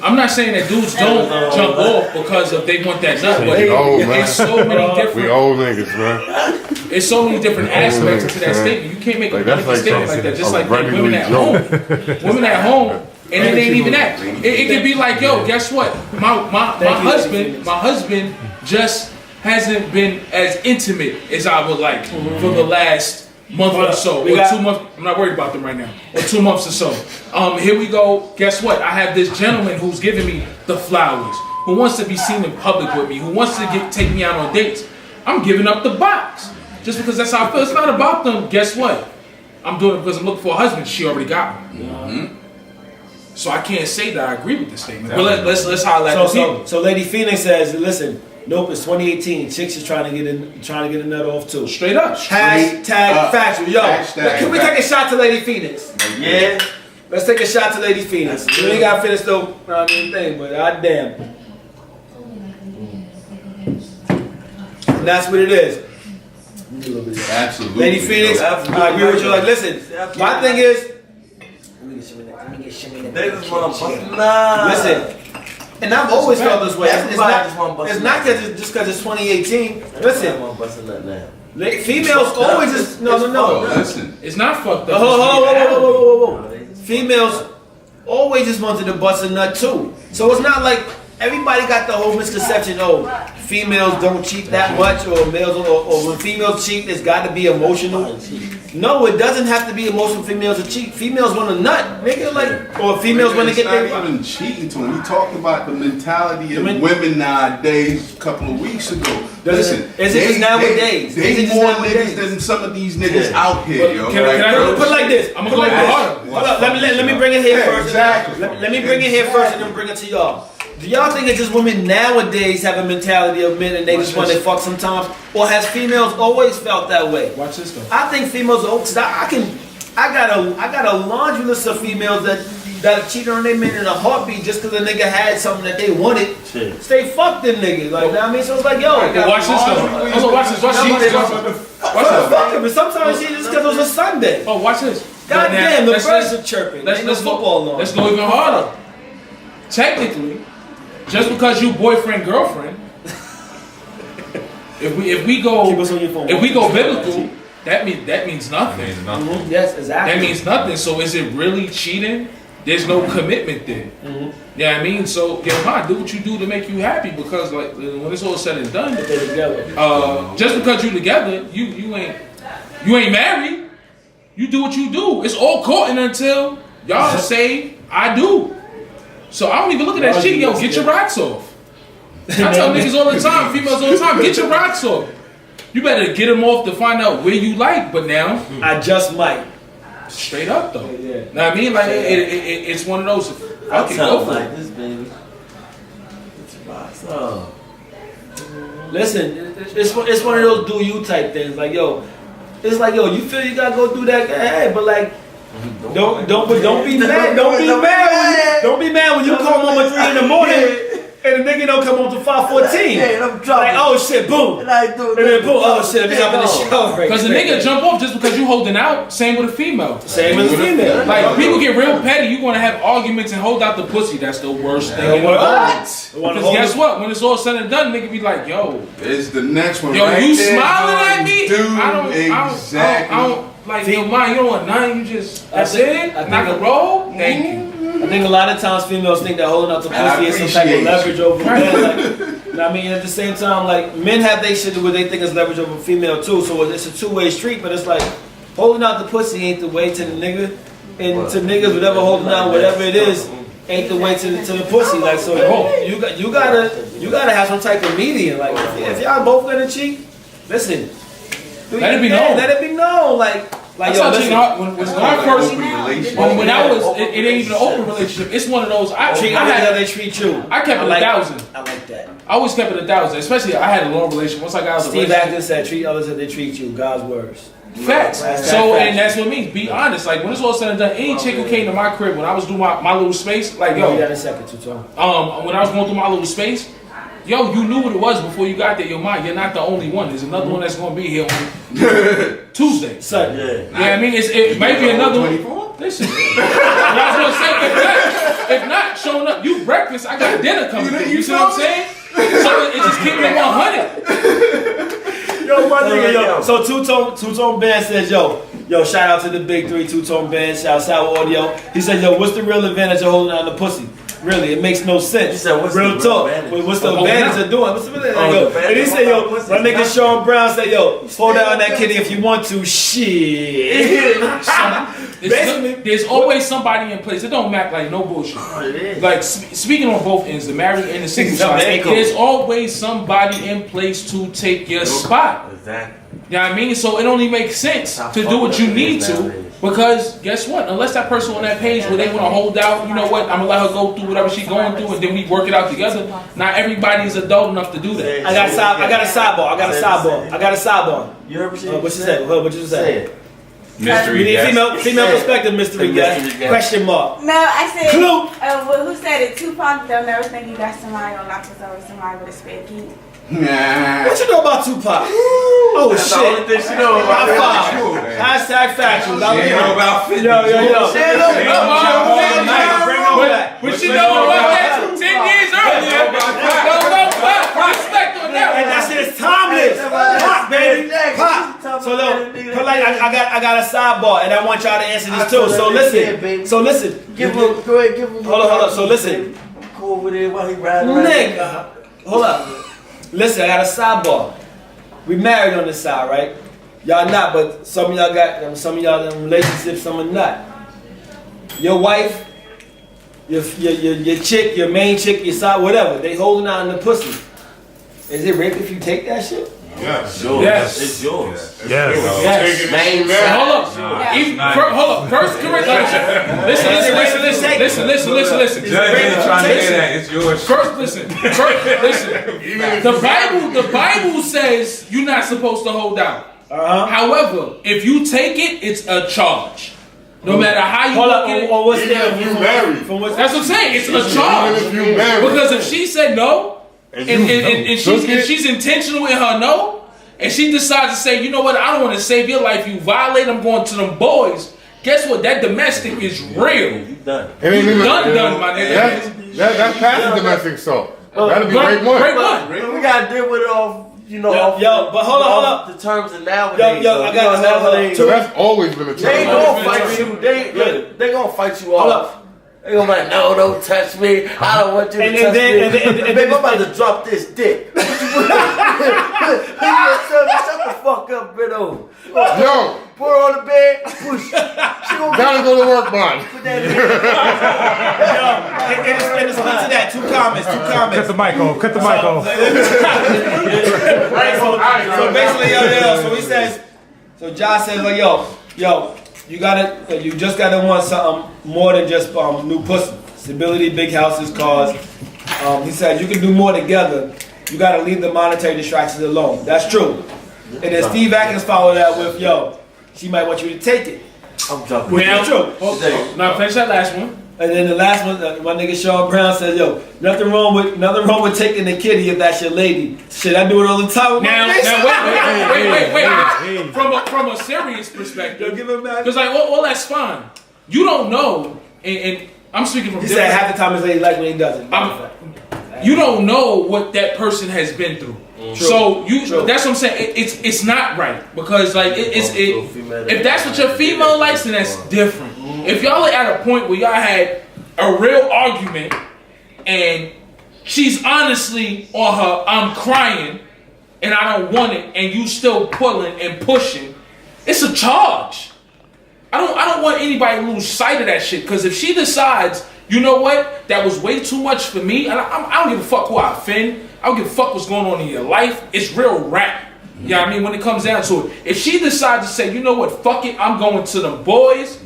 I'm not saying that dudes don't jump off because they want that nut, but it's so many different. We old niggas, man. It's so many different aspects to that statement. You can't make a statement like that. Just like women at home, and it ain't even that. It could be like, yo, guess what? My husband just hasn't been as intimate as I would like for the last month or so, or 2 months. I'm not worried about them right now. Or 2 months or so. Here we go. Guess what? I have this gentleman who's giving me the flowers, who wants to be seen in public with me, who wants to take me out on dates. I'm giving up the box just because that's how I feel. It's not about them. Guess what? I'm doing it because I'm looking for a husband. She already got one. So I can't say that I agree with this statement. But let's highlight the people. So Lady Phoenix says, listen. Nope, it's 2018. Chicks is trying to get a nut off too. Straight up. Hashtag factual. Yo, can we take a shot to Lady Phoenix? Yeah. Let's take a shot to Lady Phoenix. We ain't got to finish though, thing, but goddamn. And that's what it is. Absolutely. Lady Phoenix, I agree with you. Like, listen, my thing is, listen. And I've always felt this way. It's not just because it's 2018. Listen, Females always just no. Listen, It's not fucked up. Whoa. Females always just wanted to bust a nut too. So it's not like everybody got the whole misconception. Oh, females don't cheat that much, or males, or when females cheat, it's got to be emotional. No, it doesn't have to be emotional. Females to cheat. Females want a nut, nigga. Like, or females want to get their. It's not even cheating to them. We talked about the mentality of women nowadays a couple of weeks ago. Listen, is it just nowadays? They more niggas than some of these niggas out here, yo. Can I put it like this? I'm gonna go like Hold up. Let me bring it here first. Exactly. Let me bring it here first, and then bring it to y'all. Do y'all think it's just women nowadays have a mentality of men and they just want to fuck sometimes, or has females always felt that way? Watch this though. I think females. I got a laundry list of females that cheated on their men in a heartbeat just because a nigga had something that they wanted. Stay fuck them niggas. Like, I mean, so it's like, yo. Watch this though. Watch this. Watch this. Fuck him, but sometimes she just because it was a Sunday. Oh, watch this. God damn, the birds are chirping. Let's football on. Let's go even harder. Technically, just because you boyfriend girlfriend, if we go biblical, that means nothing. Yes, exactly. That means nothing. So is it really cheating? There's no commitment there. Yeah, I mean, so do what you do to make you happy, because like when it's all said and done, they're together. Just because you together, you ain't married. You do what you do. It's all courting until y'all say I do. So I don't even look at that shit. Yo, get your rocks off. I tell niggas all the time, females all the time, get your rocks off. You better get them off to find out where you like. But now, I just might. Straight up though. Yeah. Know what I mean? Like it's one of those. I tell them like this, baby. Get your rocks off. Listen, it's one of those do you type things. Like, yo, it's like, yo, you feel you gotta go do that? Hey, but like. Don't be mad. Don't be mad when you come home at 3 in the morning and the nigga don't come home to 5:14. Like, oh shit, boom. And then boom, oh shit, I'm in the show. Because the nigga jump off just because you holding out. Same with a female. Same with a female. Like, people get real petty. You gonna have arguments and hold out the pussy. That's the worst thing in the world. Because guess what? When it's all said and done, nigga be like, yo. It's the next one. Yo, right you there, smiling at me? Dude, I don't like your mind. You don't want none. You just that's it. Knock a roll. Thank you. I think a lot of times females think that holding out the pussy is some type of leverage over men. Like, I mean, at the same time, like men have they shit where they think it's leverage over female too. So it's a two-way street. But it's like holding out the pussy ain't the way to the nigga, and to niggas, whatever holding out, whatever it is, ain't the way to the pussy. Like, so you gotta have some type of median. Like if y'all both gonna cheat, listen. Let it be known. Let it be known. Like yo, listen. When I first, when I was, it ain't even an open relationship. It's one of those. They treat you. I kept it 1,000. I like that. I always kept it 1,000. Especially I had a long relationship. Once I got out of the Steve relationship, Atkins said, "Treat others as they treat you." God's words. Facts. So and that's what it means. Be honest. Like when it's all said and done, any chick who came to my crib when I was doing my little space, like yo. You got a second to talk. When I was going through my little space. Yo, you knew what it was before you got there. Your mind, you're not the only one. There's another one that's gonna be here on Tuesday. Sunday. Yeah, I mean, it might be another one. Listen, what I was gonna say, if not showing up, you breakfast. I got dinner coming. You see what I'm saying? So it just keep it 100. Yo, my nigga, yo. So Two-Tone Band says, yo, shout out to the big three, Two-Tone Band, shout out Audio. He said, yo, what's the real advantage of holding on the pussy? Really, it makes no sense. You said, what's real the talk. Advantage? What's the advantage of doing? What's the advantage? And he said, yo, my nigga Sean Brown said, yo, hold down that kitty if you want to. Shit. There's always somebody in place. It don't matter, like no bullshit. Like speaking on both ends, the married and the single side, there's always somebody in place to take your spot. Exactly. You know what I mean? So it only makes sense to do what you need to. Because guess what? Unless that person on that page where they want to hold out, you know what? I'm gonna let her go through whatever she's going through, and then we work it out together. Not everybody is adult enough to do that. I got a sidebar. You heard what she what you said? What you said? Mystery guest. Female perspective, mystery guest. Question mark. No, I said. Clue. Who said it? Tupac. They'll never think you got somebody on lock us over somebody with a spare key. Nah. What you know about Tupac? Oh shit! The only thing she know about Hashtag factuals. She know about 50. Yo. But she know about that 10 years earlier. Respect on that. And that shit is timeless. Pop, baby. Pop. So look, I got a sidebar, and I want y'all to answer this too. So listen. Give him. Go ahead. Give him. Hold up. So listen. I'm cool with it while he riding around. Nigga, hold up. Listen, I got a sidebar. We married on this side, right? Y'all not, but some of y'all got some of y'all in relationships, some are not. Your wife, your chick, your main chick, your side, whatever, they holding on the pussy. Is it rape if you take that shit? Yes. Yes. It's yours. Yes. Hold up. Hold up. First Corinthians. Listen. Judge ain't trying to hear that. It's yours. First, listen. The Bible says you're not supposed to hold out. However, if you take it, it's a charge. No matter how you look at it. What's Even if you married. That's what I'm saying. It's a charge. Even if you married. Because if she said no, and she's intentional in her no, and she decides to say, you know what, I don't want to save your life, you violate, I'm going to them boys. Guess what? That domestic is real. You done. It ain't even Done, my nigga. That's past domestic assault. That'll be great one. We gotta deal with it off. You know, yo, but hold up. The terms of nowadays. Yo, I got nowadays. So that's always been a term. They ain't gonna fight you. They gonna fight you off. They gonna be like, no, don't touch me. I don't want you to touch me. Babe, I'm about to drop this dick. Shut the fuck up, Brido. Yo. Put her on the bed, push. She gonna Gotta go to work, man. put that in. And it's to that. Two comments. Cut the mic off. So basically, so he says, so Josh says, like, yo, you just gotta want something more than just new pussy. Stability, big houses, cars. He said you can do more together. You gotta leave the monetary distractions alone. That's true. And then Steve Atkins followed that with, yo, she might want you to take it. I'm jumping. Which is true. Now finish that last one. And then the last one, my nigga Sean Brown says, yo, nothing wrong with taking the kitty if that's your lady. Shit, I do it all the time with Now my wait. From a serious perspective, give him that. because like all that's fine. You don't know, and I'm speaking from. He said half the time his lady like when he doesn't. You don't know what that person has been through. So that's what I'm saying. It's not right because like if that's what your female likes, then that's different. If y'all are at a point where y'all had a real argument and she's honestly on her, I'm crying and I don't want it, and you still pulling and pushing, it's a charge. I don't want anybody to lose sight of that shit, because if she decides, you know what, that was way too much for me, and I don't give a fuck who I offend, I don't give a fuck what's going on in your life, it's real rap. You know what I mean? When it comes down to it, if she decides to say, you know what, fuck it, I'm going to them boys,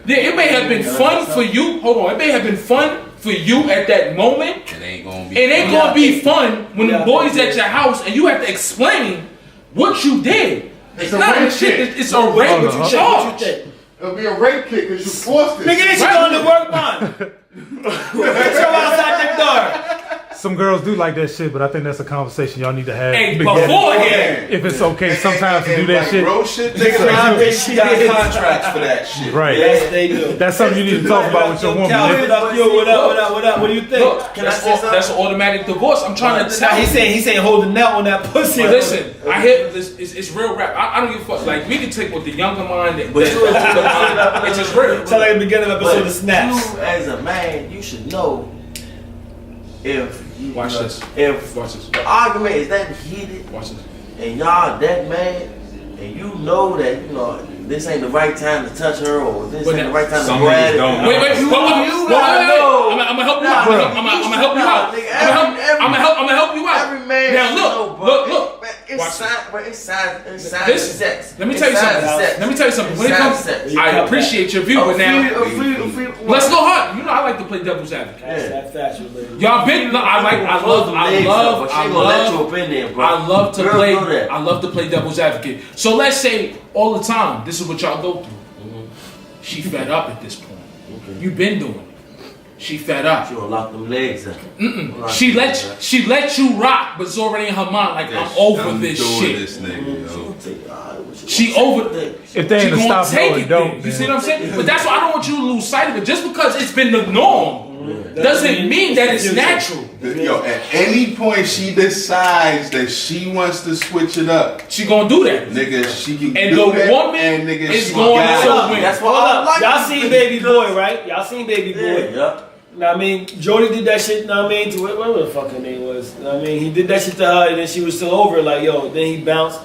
yeah, it may have been fun for you. Hold on, it may have been fun for you at that moment. It ain't gonna be fun when the boys at your house and you have to explain what you did. It's not a shit. It's a rape charge. It'll be a rape kick because you forced it. Nigga, this shit on the work bond. Get your outside the door. Some girls do like that shit, but I think that's a conversation y'all need to have. Hey, beforehand. If it's okay sometimes to do that like shit. Bro, shit, she got contracts for that shit. Right. Yes, they do. That's something you need to talk about with your woman. What up? What do you think? Look, that's an automatic divorce. I'm trying to tell you. He's saying hold the net on that pussy. Listen, I hear this. It's real rap. I don't give a fuck. Like, we can take with the younger mind, but it's just real. Tell like the beginning of the episode of Snaps. You as a man, you should know if the argument is that heated, and y'all that mad, and you know that this ain't the right time to touch her, or this ain't the right time to grab it. Wait, I'm gonna help you out. I'm gonna help you out. Every man now look. It's signs of sex. Let me tell you something. When it comes, I appreciate your view, but now let's go hard. You know I like to play devil's advocate. Y'all been. I love to play devil's advocate. So let's say all the time, this is what y'all go through. She fed up at this point. You been doing it. She fed up. She gonna lock them legs up. She let you rock, but it's already in her mind like, I'm over this shit. This nigga, yo. She over. If they ain't she a gonna stop, take no, it. don't. You see what I'm saying? But that's why I don't want you to lose sight of it. Just because it's been the norm, doesn't mean that it's natural. Yo, at any point she decides that she wants to switch it up, she gonna do that. Nigga, she can and do the that. woman and nigga, is she going got to win. That's what I like. Y'all seen Baby Boy, right? Y'all seen Baby Boy. Yeah. Know what I mean? Jody did that shit, know what I mean, to whatever the fuck her name was. Know what I mean? He did that shit to her and then she was still over it, like, yo, then he bounced,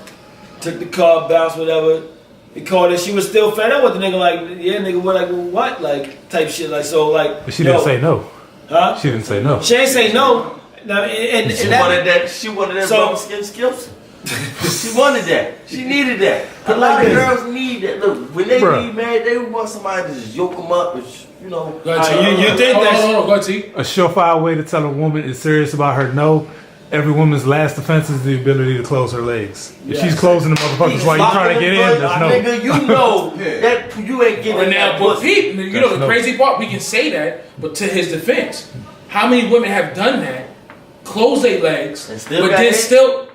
took the car, bounced, whatever. He called her, she was still fed up with the nigga, like, yeah, nigga, what, like, what? Like, type shit, like, so, like. But she didn't say no. Huh? She didn't say no. She ain't say no. And She wanted that. She wanted that rubber skin skills. She wanted that. She needed that. A lot of girls need that. Look, when they get married, they want somebody to just yoke them up. And you know, you think that's a surefire way to tell a woman is serious about her no. Every woman's last defense is the ability to close her legs. If she's closing the motherfuckers while you're trying to get in, that's no. Nigga, you know that you ain't getting now. But Pete, you know the crazy part, we can say that, but to his defense, how many women have done that, close their legs, but then still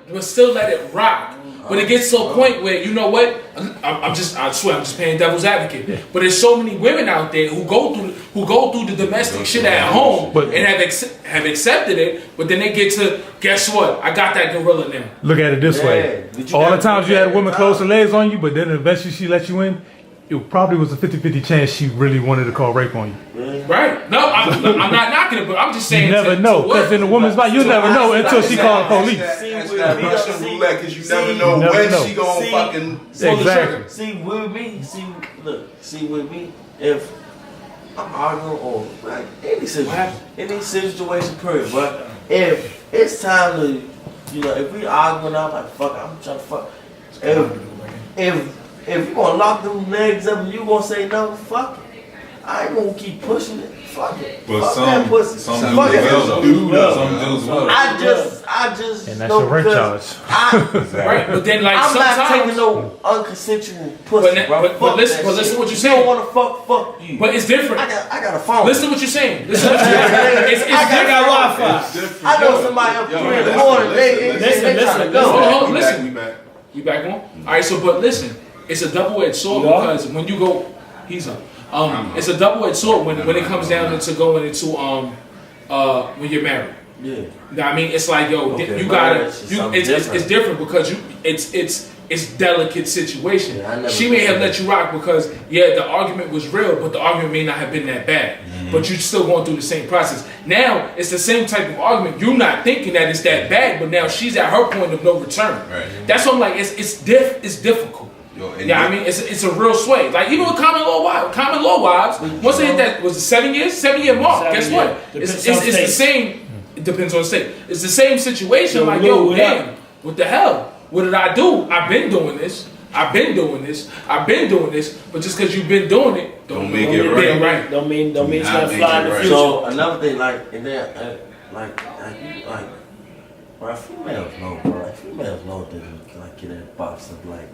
let it rock? But it gets to a point where, you know what? I swear, I'm just playing devil's advocate. Yeah. But there's so many women out there who go through the domestic shit at home and have accepted it. But then they get to, guess what? I got that gorilla now. Look at it this way: all the times you had a woman close her legs on you, but then eventually she let you in, it probably was a 50-50 chance she really wanted to call rape on you. Right? No, I'm not knocking it, but I'm just saying. You never know, because in a woman's mind, you never know until she calls the police. That's that Russian roulette, because you never know when she gonna fucking. Exactly. See with me, if I'm arguing or like any situation, period. But if it's time to, you know, if we arguing, I'm like, fuck, I'm trying to fuck. If you gonna lock them legs up and you gonna say no, fuck it. I ain't gonna keep pushing it. Fuck it. But fuck some that pussy. dudes will. Some dudes will. I just. And that's your rent charge. Right, but then like I'm sometimes, not taking no unconsensual pussy, but listen what you're saying. You don't wanna fuck you. But it's different. I got a phone. Listen to what you're saying. Listen to what you're saying. It's I got Wi-Fi. I know somebody up 3 in the morning. They trying to go. Hold on, listen. We back on? Alright, so but listen, it's a double-edged sword because when you go, he's up. It's a double-edged sword when it comes down to going into when you're married. Yeah. You know what I mean? It's like, yo, you gotta it's different because it's delicate situation. Yeah, she may have let you rock because the argument was real, but the argument may not have been that bad. Mm-hmm. But you're still going through the same process. Now it's the same type of argument. You're not thinking that it's that bad, but now she's at her point of no return. Right. That's what I'm like. It's difficult. I mean, it's a real sway. Like even with common law wives, once they hit that was a 7-year mark. Guess what? It's the same. It depends on the state. It's the same situation. Like yo, damn, what the hell? What did I do? I've been doing this. But just because you've been doing it, don't make it right. Don't mean it's gonna fly in the future. So another thing, like in there, like females know, bro. Like females know that like get in a box of like,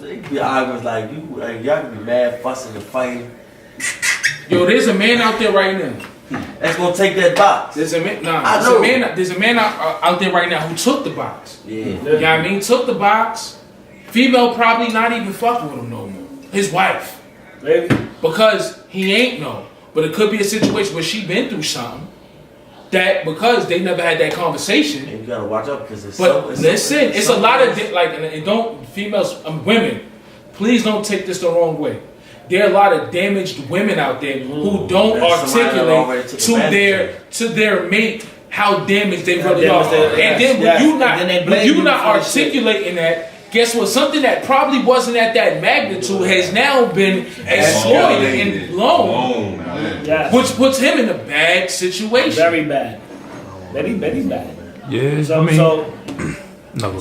they be arguing like you, like y'all can be mad, fussing and fighting. Yo, there's a man out there right now that's gonna take that box. There's a man out there right now who took the box. Yeah. You know what I mean? Took the box. Female probably not even fucking with him no more. His wife. Maybe. Because he ain't no. But it could be a situation where she been through something that because they never had that conversation. And you gotta watch out because it's it's a lot of and don't females women, please don't take this the wrong way. There are a lot of damaged women out there who don't articulate to their mate how damaged they really are. And then when you not articulating that, guess what? Something that probably wasn't at that magnitude has now been exploited and blown. Which puts him in a bad situation. Very bad. Very bad. Yeah, no,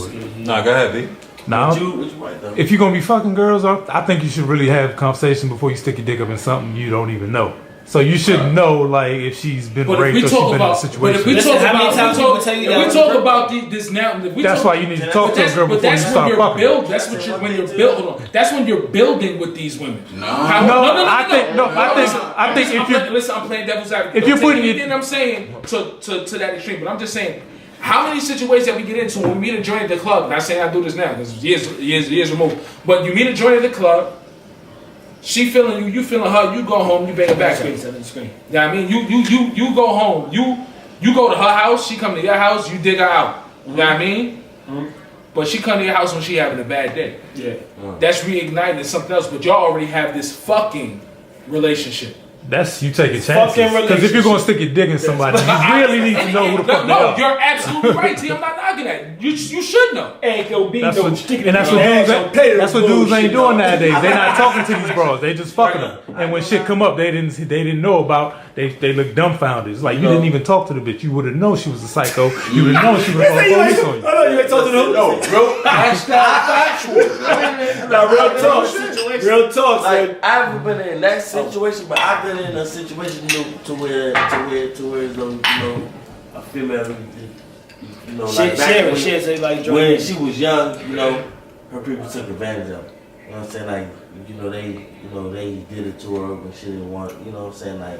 go ahead, B. Now, if you're gonna be fucking girls up, I think you should really have a conversation before you stick your dick up in something you don't even know. So you should know, like, if she's been raped or she's been in a situation. But if we talk about this now, that's why you need to talk to a girl before you start fucking. That's when you're building. That's when you're building with these women. I think if you listen, I'm playing devil's advocate. If you're putting anything I'm saying to that extreme, but I'm just saying. How many situations that we get into when we meet a joint at the club? Not saying I do this now because years removed. But you meet a joint at the club, She feeling you, you feeling her. You go home, you bang her back. Screen. You know what I mean? You go home. You go to her house. She come to your house. You dig her out. You know what I mean? But she come to your house when she having a bad day. Yeah. That's reigniting something else. But y'all already have this fucking relationship. That's you taking chances. Because if you're gonna stick your dick in somebody, you really need to know who the fuck they are. You're absolutely right, T. I'm not knocking that. You should know. Ain't gonna be That's no what, sticking and that's what dudes ain't doing nowadays. They're not talking to these bros. They just fucking them. And when shit come up, they didn't know about. They look dumbfounded. It's like you didn't even talk to the bitch. You would have known she was a psycho. You would have known she was going to police on you. I know you ain't talking to them. No, real factual. Nah, real talk. Real talk. Like I haven't been in that situation, but I've been in a situation to where a female, like back when she was young, her people took advantage of her. You know what I'm saying? Like, they did it to her when she didn't want, you know what I'm saying? Like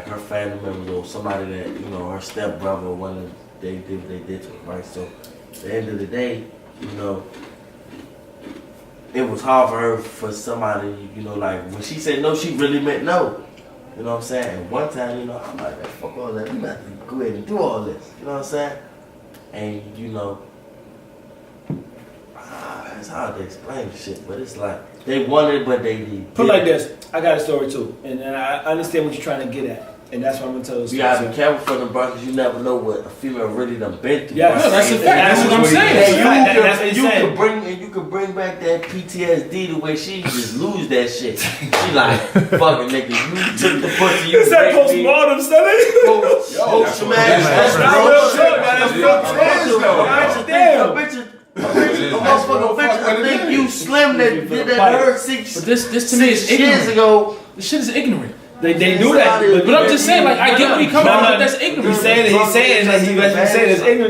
her family members or somebody that, her stepbrother or one of they did what they did to her, right? So at the end of the day, it was hard for her, for somebody, like when she said no, she really meant no. You know what I'm saying? And one time, I'm like, fuck all that. We got to go ahead and do all this. You know what I'm saying? And it's hard to explain shit, but it's like they wanted, but they didn't. Put it like this. I got a story too, and I understand what you're trying to get at. And that's what I'm gonna tell you. You gotta be careful for them, bro, because you never know what a female really done been through. Yeah, no, that's a fact. That's what I'm saying. You can bring back that PTSD the way she just lose that shit. She like, fucking nigga, you took the pussy, you that postmortem, son? I think you slim that did that to her 6 this to me is years ago. This shit is ignorant. They do that, but I'm just saying, like, I get what he coming from, but that's ignorant. He's saying it's ignorant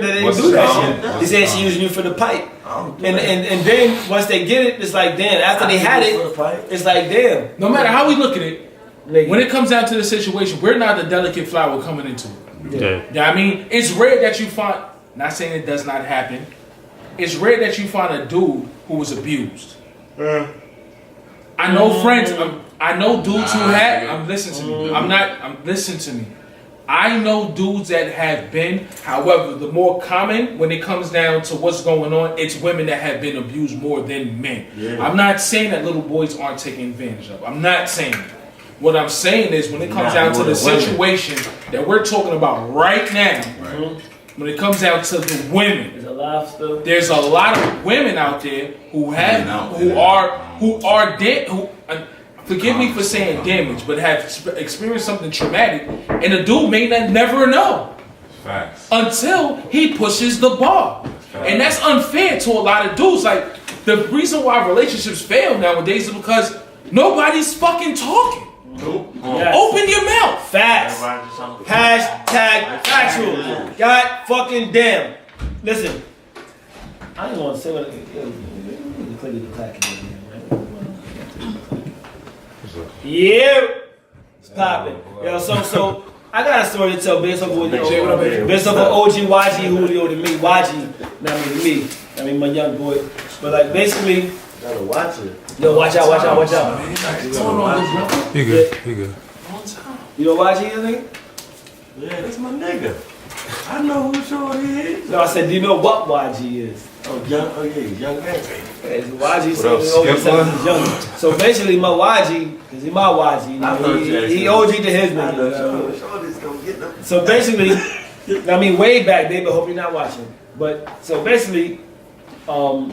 that they do that shit. He's saying she using you for the pipe. And then once they get it, it's like, damn, after they had it, it's like, damn. No matter how we look at it, when it comes down to the situation, we're not the delicate flower coming into it. Yeah. You know what I mean? It's rare that you find, not saying it does not happen, it's rare that you find a dude who was abused. I know friends, I know dudes who have, listen to me. I know dudes that have been, however, the more common when it comes down to what's going on, it's women that have been abused more than men. Yeah. I'm not saying that little boys aren't taken advantage of. I'm not saying that. What I'm saying is when it comes down to the situation that we're talking about right now, when it comes down to the women, there's a lot of women out there who forgive me for saying damage, but have experienced something traumatic, and the dude may never know. Facts. Until he pushes the bar. And that's unfair to a lot of dudes. Like, the reason why relationships fail nowadays is because nobody's fucking talking. Nope. Yes. Open your mouth. Facts. Hashtag factual. God fucking damn. Listen, I didn't want to say what yeah, it's popping. Yo, so I got a story to tell based off of OG YG Julio to me, YG, not me. I mean my young boy. But like basically, gotta watch it. Yo, watch out. You good. You know YG is, nigga? Yeah, that's my nigga. I know who Shorty is. No, I said, do you know what YG is? Young man. YG said young. So basically, my YG, because he's my YG, he OG to his nigga. So basically, I mean, way back, baby, hope you're not watching. But, so basically, you know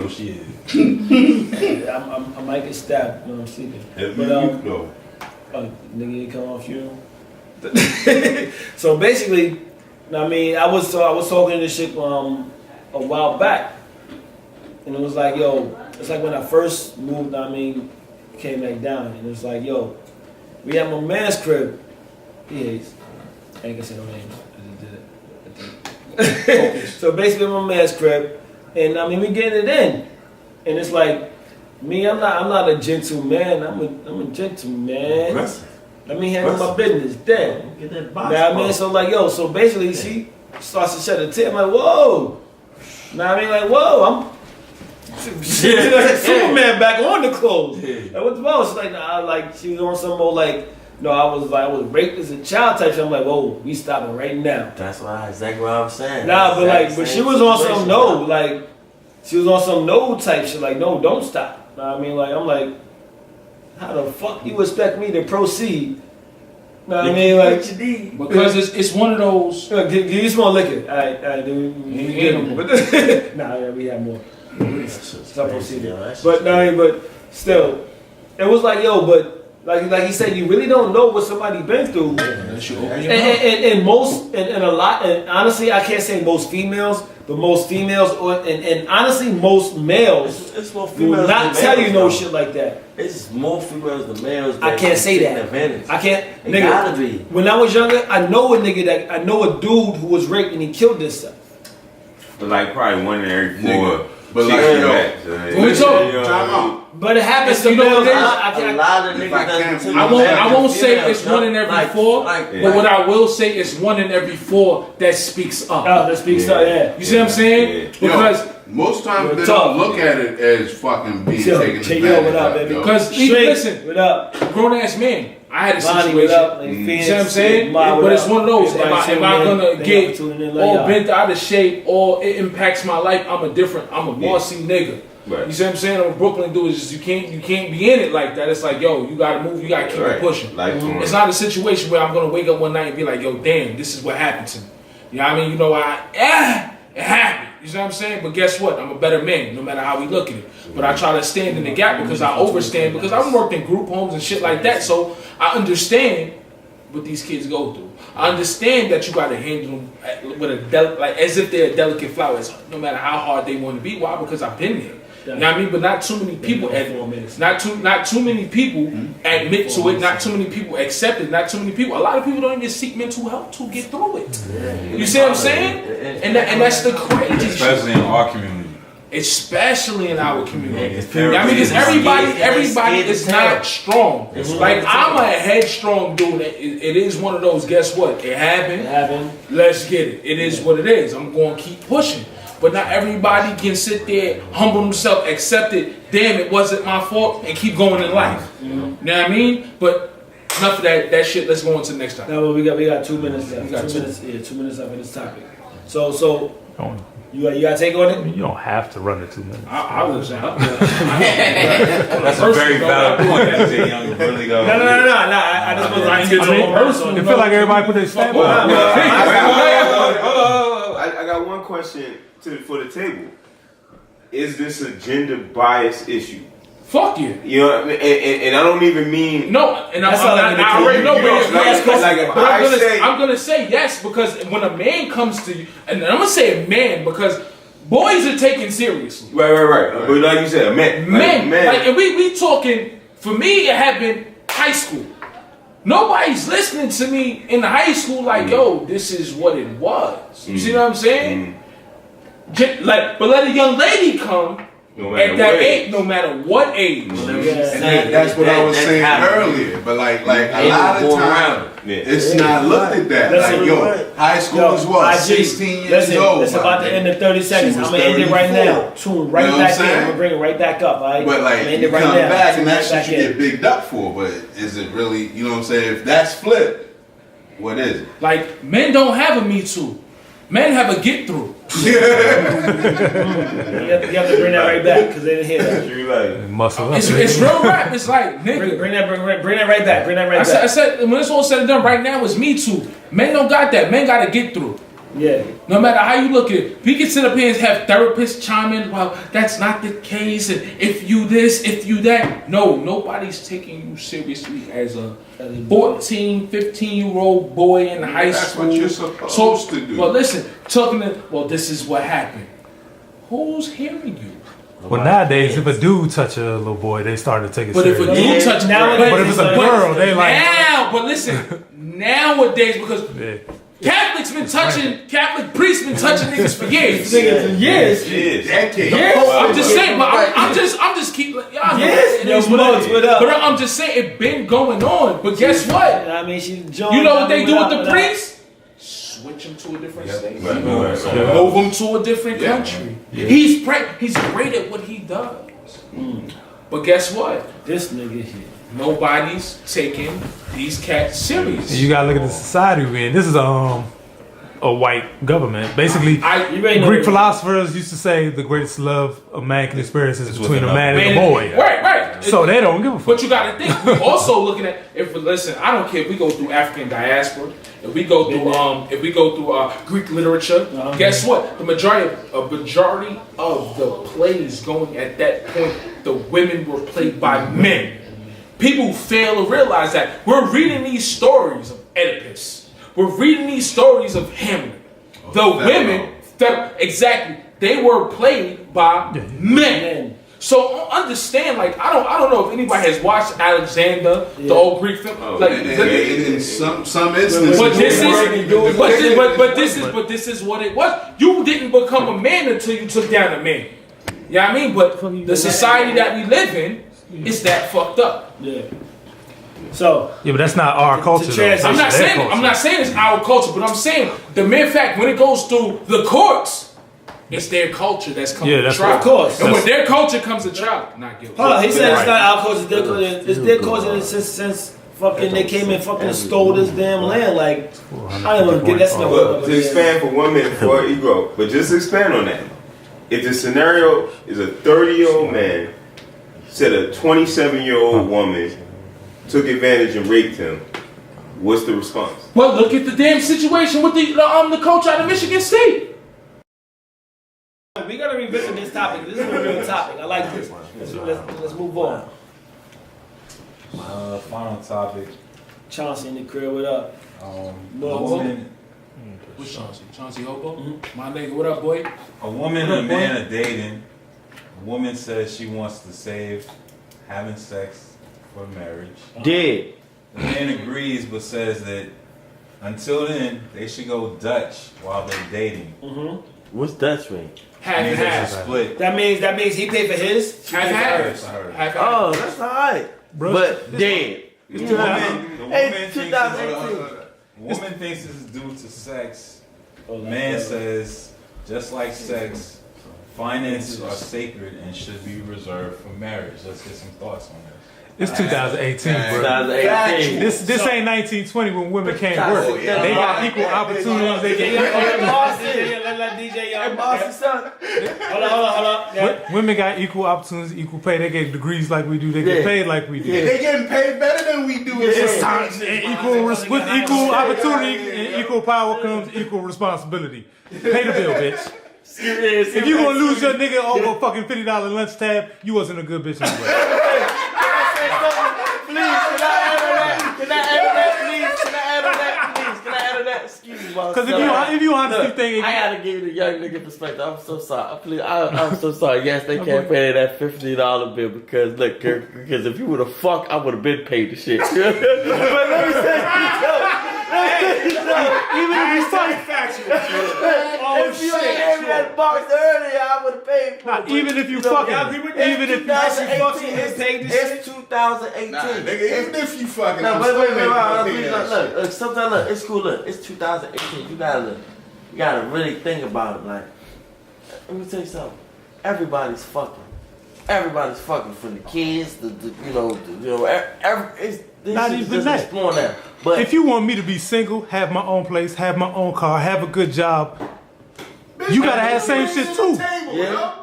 she is. I might get stabbed when I'm sleeping. Nigga, you come off you. So basically, I mean, I was talking to this shit a while back, and it was like, yo, it's like when I first moved, came back down, and it was like, yo, we at my man's crib. He hates. I ain't gonna say no names. I just did it. So basically, my man's crib, and we getting it in, and it's like, me, I'm not a gentleman. I'm a gentleman. Let me handle my business. Damn. Get that box. So like, yo, so basically, she starts to shed a tear. I'm like, whoa. Whoa, I'm Superman back on the clothes. Like, what the hell? She's like, nah, like she was on some more like, no, I was raped as a child type shit. I'm like, whoa, we stopping right now. That's why exactly what I was saying. Nah, but she was on some no, like she was on some no type shit. Like, no, don't stop. Know what I mean, like I'm like, how the fuck you expect me to proceed? Know what I mean, like because it's one of those. Give you small liquor. All right, dude. Nah, we have more. But still, it was like, yo, but like he said, you really don't know what somebody been through. And honestly, I can't say most females, but most females, and honestly, most males it's more will not tell you no shit like that. It's more females than males. I can't say that. Advantage. I can't. It Nigga, gotta be. when I was younger, I know a dude who was raped and he killed himself. But like probably one in every 4. But like, when we talk, time out. But it happens to you know males. what it is? A lot of niggas. I won't say it's one in every 4, but what I will say is one in every 4 that speaks up. Oh, that speaks up, yeah. You see what I'm saying? Yeah. Because most times they don't look at it as fucking being taken advantage what up, baby? of. because listen, What up? grown ass man, I had a Bonnie, what situation. up? Like, You see what I'm saying? But it's one of those. Am I gonna get all bent out of shape or it impacts my life? I'm a bossy nigga. Right. You see what I'm saying? I'm a Brooklyn dude. It's just you can't be in it like that. It's like, yo, you gotta move, you gotta keep it pushing. It's not a situation where I'm gonna wake up one night and be like, yo, damn, this is what happened to me. You know what I mean? You know, it happened. You see what I'm saying? But guess what? I'm a better man, no matter how we look at it. But I try to stand in the gap because I overstand, because I've worked in group homes and shit like that. So I understand what these kids go through. I understand that you got to handle them with like as if they're a delicate flower, no matter how hard they want to be. Why? Because I've been there. You know what I mean? But not too many people not too many people admit to it, not too many people accept it, not too many people. A lot of people don't even seek mental health to get through it. You see what I'm saying? And that's the crazy shit. Especially in our community. Especially in our community. I mean, because everybody is not strong. Like, I'm a headstrong dude. It is one of those, guess what? It happened. Let's get it. It is what it is. I'm going to keep pushing. But not everybody can sit there, humble themselves, accept it. Damn, it wasn't my fault, and keep going in life. You know what I mean? But enough of that shit. Let's go on to the next topic. No, but we got 2 minutes left. 2 minutes. Yeah, 2 minutes left in this topic. So you got to take on it. You don't have to run the 2 minutes. I was saying. That's a very valid point. That's a young really go. No. I just was like, I feel like everybody put their stamp on. I got one question for the table. Is this a gender bias issue? Fuck you. You know, and I don't even mean no. And I already know where I'm gonna say yes, because when a man comes to you, and I'm gonna say a man because boys are taken seriously. Right. But like you said, a man. Like, and we talking. For me, it happened high school. Nobody's listening to me in high school like, yo, this is what it was. You see what I'm saying? Like, but let a young lady come at that age, no matter what age. And that's what I was saying earlier. But like a lot of times, it's not looked at that. Like, yo, high school is what? 16 years old. It's about to end in 30 seconds. I'm going to end it right now. Tune right back in. I'm going to bring it right back up. All right? But like, you come back and that's what you get bigged up for. But is it really, you know what I'm saying? If that's flipped, what is it? Like, men don't have a Me Too. Men have a get through. You have to bring that right back because they didn't hear that. It's real rap. It's like, nigga. Bring that right back. I said, when it's all said and done, right now it's Me Too. Men don't got that. Men got to get through. Yeah. No matter how you look at it, we can sit up here and have therapists chime in. Well, that's not the case. And if you this, if you that. No, nobody's taking you seriously as a 14, 15-year-old boy in high school. That's what you're supposed to do. Well, listen, this is what happened. Who's hearing you? Well, nowadays, if a dude touch a little boy, they start to take it serious. But if a dude touch but if it's a girl, they like but listen, nowadays because. Catholics been touching, Catholic priests been touching niggas for years. Years. I'm just saying, but I'm just keep like, y'all but I'm just saying it been going on. But guess what? I mean, you know what they do with the priests? switch him to a different state. Right. Move him to a different country. Yeah. He's great at what he does. But guess what? This nigga here. Nobody's taking these cats serious. You gotta look at the society we're in. This is a white government. Basically, Greek philosophers used to say the greatest love a man can experience is between a man and a boy. Right. So they don't give a fuck. But you gotta think, we're also looking at, listen, I don't care if we go through African diaspora, if we go through Greek literature, guess what? The majority of the plays going at that point, the women were played by men. People fail to realize that we're reading these stories of Oedipus. We're reading these stories of Hamlet. The women, they were played by men. So understand, like I don't know if anybody has watched Alexander, the old Greek film. In some instances, but this is what it was. You didn't become a man until you took down a man. You know what I mean? But the society that we live in is that fucked up. Yeah. So yeah, but that's not our culture. I'm not saying it's our culture, but I'm saying the mere fact when it goes through the courts, it's their culture that's coming to trial. Of course. And when their culture comes to trial, not guilty. Hold on, he said it's not our culture. It's their culture since fucking they came and fucking stole this damn land. Like I don't want to get that stuff. Well, to expand for 1 minute before you go, but just expand on that. If the scenario is a 30-year-old man said a 27-year-old woman took advantage and raped him, what's the response? Well, look at the damn situation with the coach out of Michigan State. We gotta revisit this topic. This is a real topic. I like this. Let's move on. Final topic. Chauncey in the crib. What up? What's Chauncey? Chauncey Hobo? My nigga, what up, boy? A woman and a man are dating. A woman says she wants to save having sex for marriage. Dead. The man agrees, but says that until then they should go Dutch while they're dating. What's Dutch mean? Half. Split. That means he paid for his. Half. Oh, that's alright. But dead. The woman thinks this is due to sex. Man says, just like sex, finances are sacred and should be reserved for marriage. Let's get some thoughts on that. It's 2018, bro. 2018. This ain't 1920 when women can't work. They got equal opportunities. They get Hold on. Women got equal opportunities, equal pay. They get degrees like we do. They get paid like we do. They getting paid better than we do. It's time. With equal opportunity and equal power comes equal responsibility. Pay the bill, bitch. If you gonna lose your nigga over a fucking $50 lunch tab, you wasn't a good bitch anyway. Can I add on that? Excuse me, because if you honestly think I gotta give you the young nigga perspective. I'm so sorry. I'm so sorry. Yes, they can't pay that $50 bill because look, because if you would have fucked, I would have been paid the shit. But let me say, even if you fucking factual, if you had gave me that box earlier, I would have paid for it. Even if you fucking, even if you fucking paid this shit. It's 2018. Nah, nigga, even if you fucking, no, wait. Look, sometimes look, it's cool. Look, it's 2018. You gotta really think about it. Like, let me tell you something. Everybody's fucking for the kids. Not even that. But if you want me to be single, have my own place, have my own car, have a good job, you gotta have the same shit too.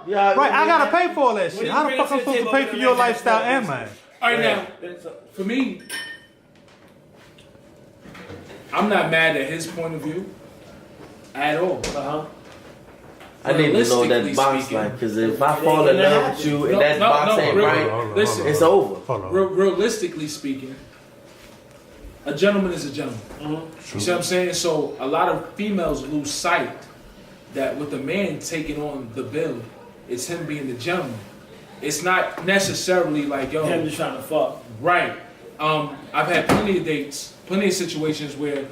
Yeah. Right, I gotta pay for all that shit. How the fuck I'm supposed to pay for your lifestyle and mine? Alright, now, for me, I'm not mad at his point of view at all. I need to know that box, like, because if I fall in love with you and that box ain't right, it's over. Realistically speaking, a gentleman is a gentleman. You see what I'm saying? So a lot of females lose sight that with the man taking on the bill, it's him being the gentleman. It's not necessarily like, yo, him just trying to fuck. Right. I've had plenty of dates, plenty of situations where,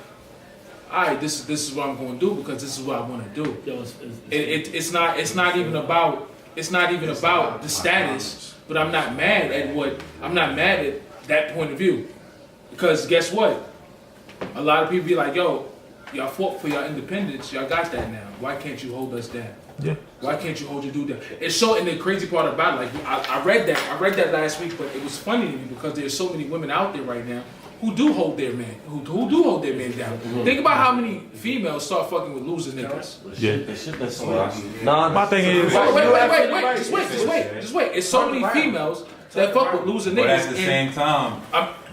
alright, this is what I'm going to do because this is what I want to do. It's not even about the status, but I'm not mad at that point of view, because guess what? A lot of people be like, yo, y'all fought for your independence. Y'all got that now. Why can't you hold us down? Yeah. Why can't you hold your dude down? It's so, and the crazy part about it, like I read that last week, but it was funny to me because there's so many women out there right now who do hold their man, who do hold their man down. Think about how many females start fucking with loser niggas. Yeah. My thing is, Wait, just wait. It's so many females that fuck with loser niggas. But at the same time,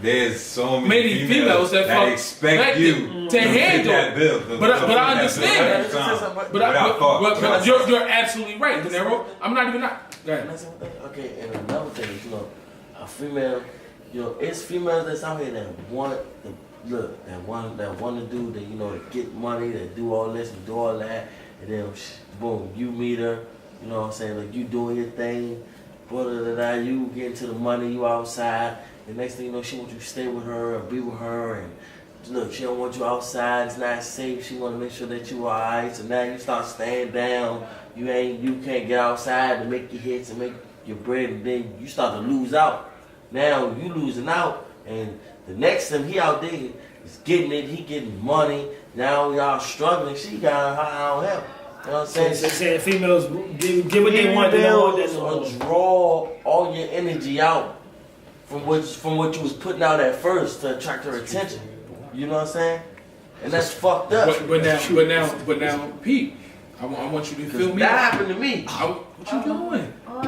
there's so many females that expect you to handle that bill. But I understand that. But you're absolutely right, De Niro. I'm not even not. Go ahead. Okay, and another thing is, a female, it's females that's out here that want that want to do that, to get money, that do all this and do all that, and then boom, you meet her, you know what I'm saying, like you doing your thing, you get into the money, you outside, the next thing you know, she wants you to stay with her or be with her, and look, she don't want you outside, it's not safe, she want to make sure that you alright, so now you start staying down, you can't get outside to make your hits and make your bread, and then you start to lose out. Now you losing out, and the next time he out there is getting it, he getting money, now y'all struggling, she got her eye on him. You know what I'm saying? So saying females get what they want. They don't want that. Draw all your energy out from what you was putting out at first to attract her attention. You know what I'm saying? And that's fucked up. But now, Pete, I want you to feel me. That happened to me. What you doing? You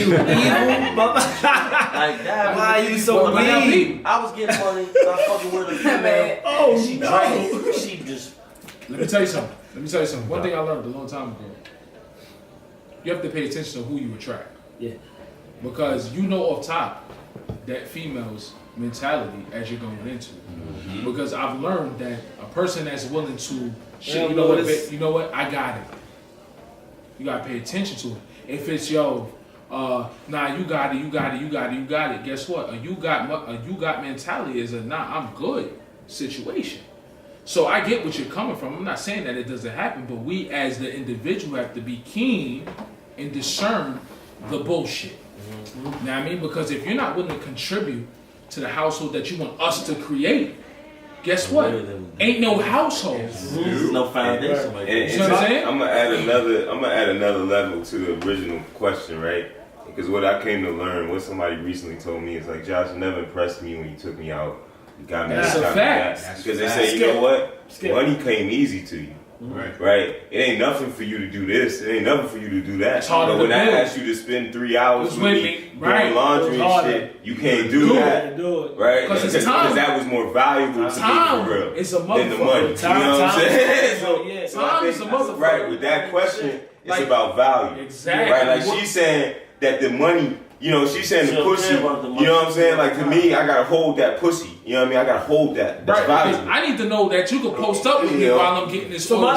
evil, like that. Why are you so mean? I was getting money, so I fucking with a female. Oh, she drank. She just. Let me tell you something. One thing I learned a long time ago. You have to pay attention to who you attract. Yeah. Because you know off top that female's mentality as you're going into. Mm-hmm. Because I've learned that a person that's willing to you know what, I got it. You gotta pay attention to it. If it's you got it. Guess what? A you got mentality is a I'm good situation. So I get what you're coming from. I'm not saying that it doesn't happen, but we as the individual have to be keen and discern the bullshit. Mm-hmm. You know what I mean? Because if you're not willing to contribute to the household that you want us to create, guess what? Ain't no household. There's no foundation. You know what I'm saying? I'm gonna add another level to the original question, right? Because what I came to learn, what somebody recently told me is like, Josh, you never impressed me when you took me out. You got me. That's a fact. Because they say, you know what? Money came easy to you. Right? It ain't nothing for you to do this. It ain't nothing for you to do that. But when I asked you to spend 3 hours with me doing laundry and shit, you can't do that. Right? Because that was more valuable to me for real it's a than the money. You know what I'm saying? Time is a motherfucker. Right, with that question, it's about value. Exactly. Right? Like she's saying that the money, she's saying the pussy, you know what I'm saying? Like to me, I gotta hold that pussy. You know what I mean? I gotta hold that. That's valuable. I need to know that you can post up with me while I'm getting this. So my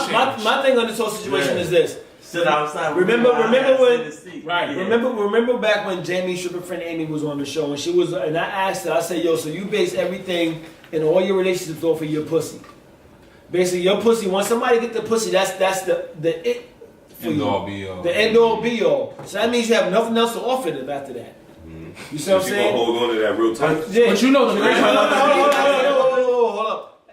thing on this whole situation is this. Sit outside. Remember back when Jamie's stripper friend Amy was on the show and and I asked her, I said, yo, so you base everything in all your relationships off of your pussy. Basically your pussy, once somebody get the pussy, that's the it for end you. all be all. The end all be all. So that means you have nothing else to offer them after that. You see what I'm saying? Hold on to that real tight. But you know the hold up.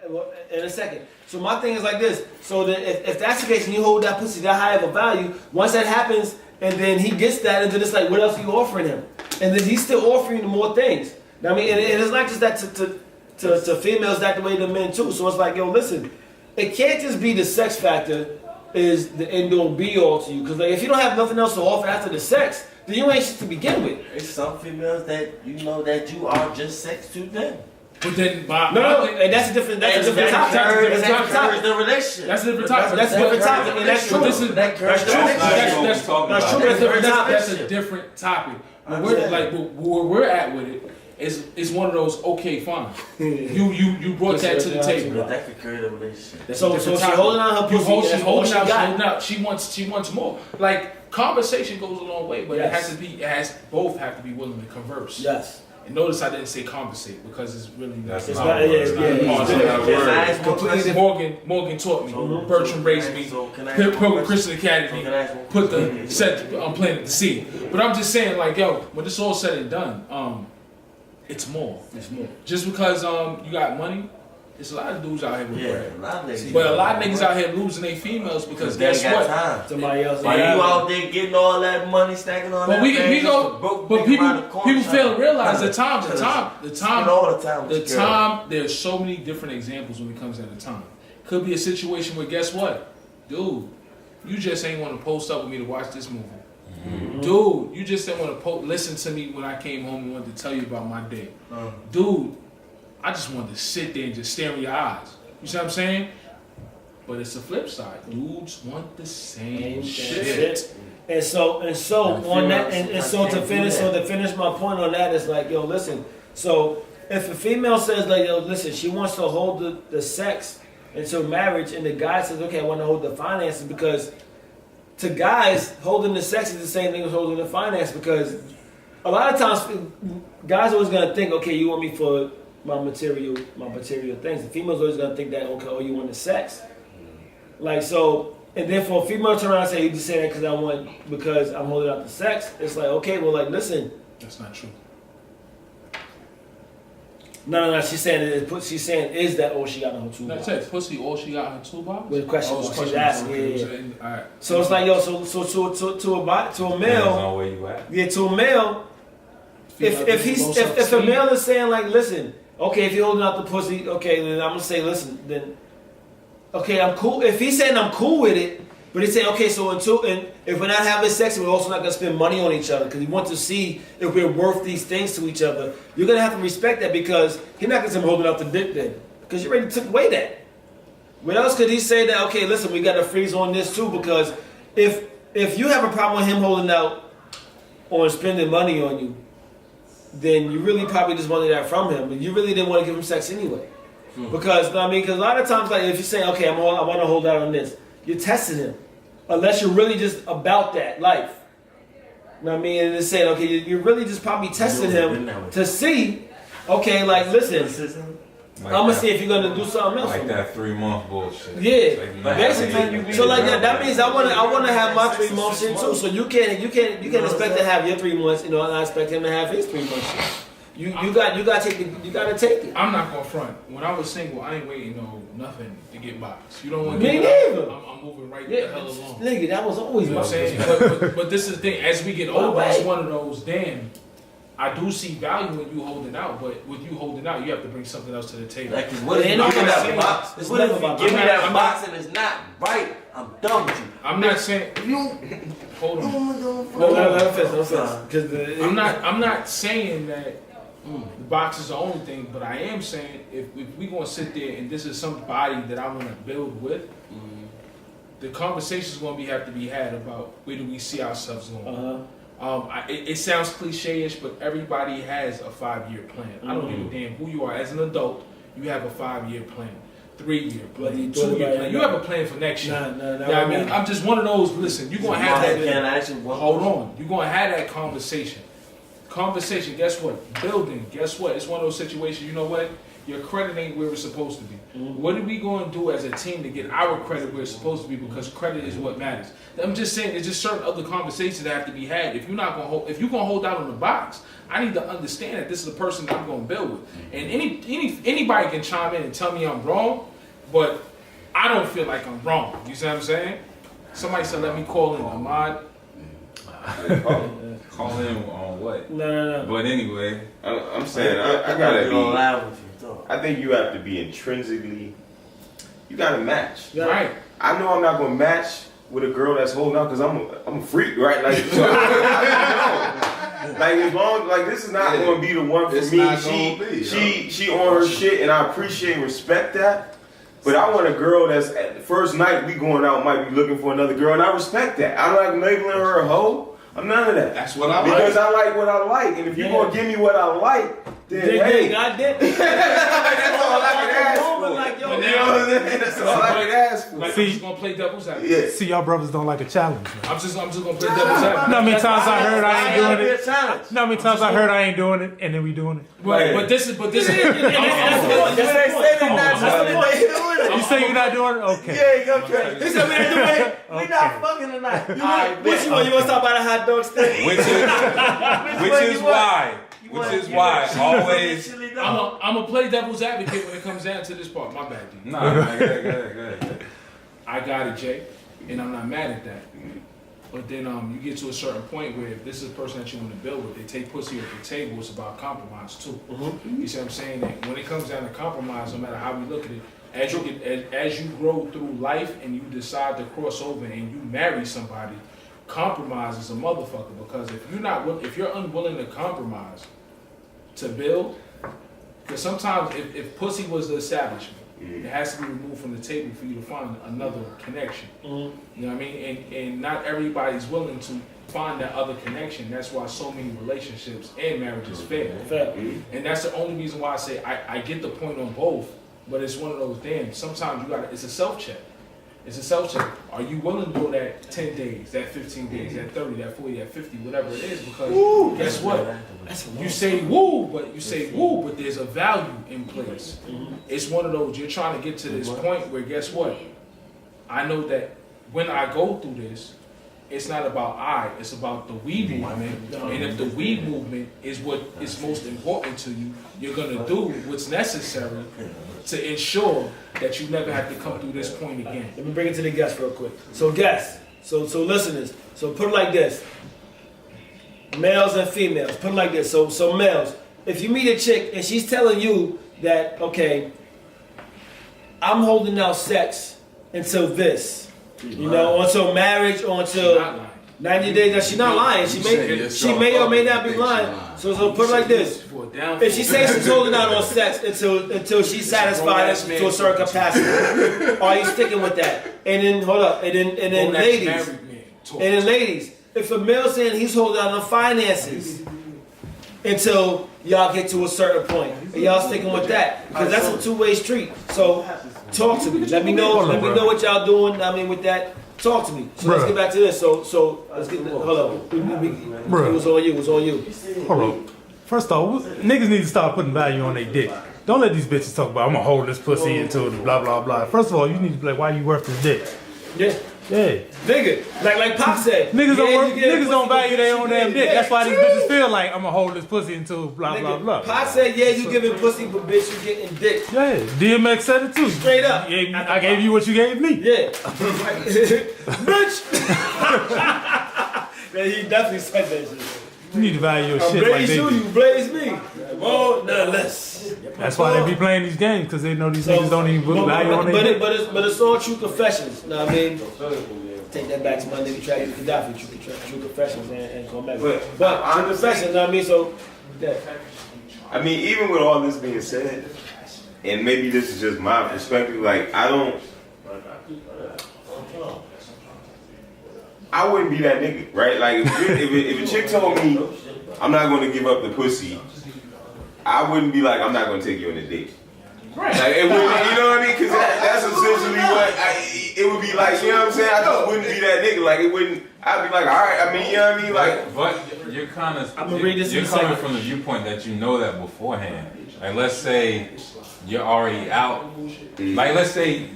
In a second. So my thing is like this. So if that's the case and you hold that pussy that high of a value, once that happens and then he gets that and then it's like, what else are you offering him? And then he's still offering you more things. I mean, and it's not just that to females, that the way to men too. So it's like, yo, listen, it can't just be the sex factor is the end all be all to you. Because like, if you don't have nothing else to offer after the sex, then you ain't shit to begin with. There's some females that that you are just sex to them. But then, no, and that's a different topic. The relationship. That's a different topic. That's a different topic, and that's true. That's true. That's a different topic. Where we're at with it is one of those okay, fine. You brought that to the table. That could create a relationship. So she's holding on her pussy. She's holding out. She wants more. Like conversation goes a long way, but both have to be willing to converse. Yes. And notice I didn't say conversate because it's really that's it's not. Morgan taught me. Bertram raised me. Pilgrim Christian Academy put the set on Planet the Sea. But I'm just saying, like, yo, when this all said and done, it's more. It's more. Just because you got money There's a lot of dudes out here with bread. A lot of niggas. But a lot of niggas out here losing their females because they guess got what? Time. Somebody else. While you out there getting all that money, stacking all that. But people fail to realize the time. There's so many different examples when it comes at the time. Could be a situation where guess what, dude, you just ain't want to post up with me to watch this movie. Mm-hmm. Dude, you just didn't want to listen to me when I came home and wanted to tell you about my day. Dude, I just wanted to sit there and just stare in your eyes. You see what I'm saying? But it's the flip side. Dudes want the same shit. And so on that, and so to finish my point on that is like, yo, listen. So if a female says like, yo, listen, she wants to hold the sex until marriage, and the guy says, okay, I want to hold the finances, because to guys, holding the sex is the same thing as holding the finance, because a lot of times guys are always gonna think, okay, you want me for my material things. The female's always gonna think that, okay, oh, you want the sex. Like, so, and then for a female to turn around and say, you just say that because I'm holding out the sex, it's like, okay, well, like, listen. That's not true. No. She's saying is that all she got in her toolbox? That's it. Pussy, all she got in her toolbox. With a question mark. She's asking. Yeah. All right. So it's like, yo, to a male. Where you at? Yeah, to a male. If a male is saying like, listen, okay, if you're holding out the pussy, okay, then I'm gonna say, listen, then, okay, I'm cool. If he's saying I'm cool with it, but he's saying, okay, so and if we're not having sex, we're also not gonna spend money on each other because we want to see if we're worth these things to each other. You're gonna have to respect that, because he's not gonna say I'm holding out the dick then, because you already took away that. What else could he say that? Okay, listen, we got to freeze on this too, because if you have a problem with him holding out on spending money on you, then you really probably just wanted that from him, but you really didn't want to give him sex anyway. Because a lot of times, like, if you say, okay, I want to hold out on this, you're testing him, unless you're really just about that life. You know what I mean? And it's saying, okay, you're really just probably testing him to see, okay, like, listen, I'm gonna see if you're gonna do something else. Like that 3-month bullshit. Yeah, basically. So like that means I wanna have my 3 months shit too. So you can't expect to have your 3 months. You know, and I expect him to have his 3 months shit. You gotta take it. I'm not gonna front. When I was single, I ain't waiting nothing to get boxed. You don't want to me get neither. I'm moving right the hell along. Nigga, that was always you know my saying. But this is the thing. As we get older, it's one of those. Damn, I do see value in you holding out, but with you holding out, you have to bring something else to the table. Like, what if you give me that box? What if you give me that box and it's not right? I'm done with you. I'm not saying you. Hold on. I'm not saying that the box is the only thing, but I am saying if we gonna sit there and this is somebody that I want to build with, the conversation is gonna have to be had about where do we see ourselves going. It sounds cliche-ish, but everybody has a 5-year plan. I don't give a damn who you are. As an adult, you have a 5-year plan, 3-year plan, 2-year plan. You have a plan for next year. I mean, I'm just one of those. Listen, you're gonna have that. Hold on, you're gonna have that conversation. Guess what? Building. Guess what? It's one of those situations. You know what? Your credit ain't where it's supposed to be. What are we going to do as a team to get our credit where it's supposed to be? Because credit is what matters. I'm just saying, there's just certain other conversations that have to be had. If you're gonna hold out on the box, I need to understand that this is a person that I'm gonna build with. And anybody can chime in and tell me I'm wrong, but I don't feel like I'm wrong. You see what I'm saying? Somebody said, let me call in Ahmad. Call in on what? No. But anyway, I'm saying I gotta be. I think you have to be intrinsically. You gotta match. Yeah. Right. I know I'm not gonna match with a girl that's holding out because I'm a freak, right? Like, so like as long like this is not gonna be the one for me. She on her shit, and I appreciate and respect that. But I want a girl that's at the first night we going out might be looking for another girl, and I respect that. I'm not labeling her a hoe. I'm none of that. That's what I like. Because I like what I like, and if you're gonna give me what I like, then hey, God damn. that's all I can ask for. Like, yo, you know what I'm saying? That's all I can ask for. Like, I'm just gonna play devil's advocate. Yeah. See, y'all brothers don't like a challenge, man. I'm just gonna play devil's advocate. You know how many times I heard I ain't doing it? It's a challenge. You know how many times I heard I ain't doing it, and then we doing it? But this is. You say you're not doing it? Okay. Yeah, okay. He said we ain't doing it. We not fucking tonight. Which one? You want to talk about a hot dog stand? which is why Which is why always. I'm I'm gonna play devil's advocate when it comes down to this part. My bad, dude. Nah, go ahead. I got it, Jay, and I'm not mad at that. But then you get to a certain point where if this is a person that you want to build with, they take pussy off the table. It's about compromise too. You see what I'm saying? That when it comes down to compromise, no matter how we look at it, as you grow through life and you decide to cross over and you marry somebody, compromise is a motherfucker. Because if you're unwilling to compromise to build, because sometimes if pussy was the establishment, it has to be removed from the table for you to find another connection. You know what I mean? And not everybody's willing to find that other connection. That's why so many relationships and marriages fail. And that's the only reason why I say I get the point on both, but it's one of those things. Sometimes it's a self-check. It's a self-check. Are you willing to go that 10 days, that 15 days, that 30, that 40, that 50, whatever it is? Because guess what? You say woo, but there's a value in place. It's one of those, you're trying to get to this point where guess what? I know that when I go through this, it's not about it's about the we movement. And if the we movement is what is most important to you, you're gonna do what's necessary to ensure that you never have to come through this point again. Let me bring it to the guests real quick. So guests, so listeners, so put it like this. Males and females, put it like this. So males, if you meet a chick and she's telling you that, okay, I'm holding out sex until this, you know, until marriage or until 90 days, that she's not lying. She may or may not be lying. So put it like this. If she says she's holding out on sex until she's satisfied to a certain capacity, are you sticking with that? And then hold up, and then ladies, if a male saying he's holding out on finances until y'all get to a certain point, and y'all sticking with that, because that's a two-way street. So talk to me. Let me know what y'all doing. I mean, with that. Talk to me. So let's get back to this. So let's get. Hold up. It was on you. Hold on. First off, niggas need to start putting value on their dick. Don't let these bitches talk about I'm gonna hold this pussy until blah blah blah. First of all, you need to be like, why you worth this dick? Yeah. Nigga, like Pop said, niggas don't value their own damn dick. That's why these bitches feel like I'm gonna hold this pussy until blah blah blah. Pop said, yeah, you giving pussy, but bitch, you getting dick. Yeah, DMX said it too. Straight up. I gave you what you gave me. Yeah. Bitch. He definitely said that shit. You need to value your shit like they do. You blaze me. Oh, none less. That's why they be playing these games, because they know these niggas don't even put value on their dick. But it's all true confessions. You know what I mean? Take that back to my nigga Travis Gaddafi, true confessions and come back. But true confessions, you know what I mean? So, I mean, even with all this being said, and maybe this is just my perspective, like, I wouldn't be that nigga, right? Like, if a chick told me I'm not going to give up the pussy, I wouldn't be like, I'm not going to take you on a date. Right. Like, it wouldn't, you know what I mean? Because that's essentially what it would be like, you know what I'm saying? I just wouldn't be that nigga. Like, it wouldn't, I'd be like, all right, I mean, you know what I mean? Like, but you're kind of, you're coming from the viewpoint that you know that beforehand. Like, let's say you're already out. Like, let's say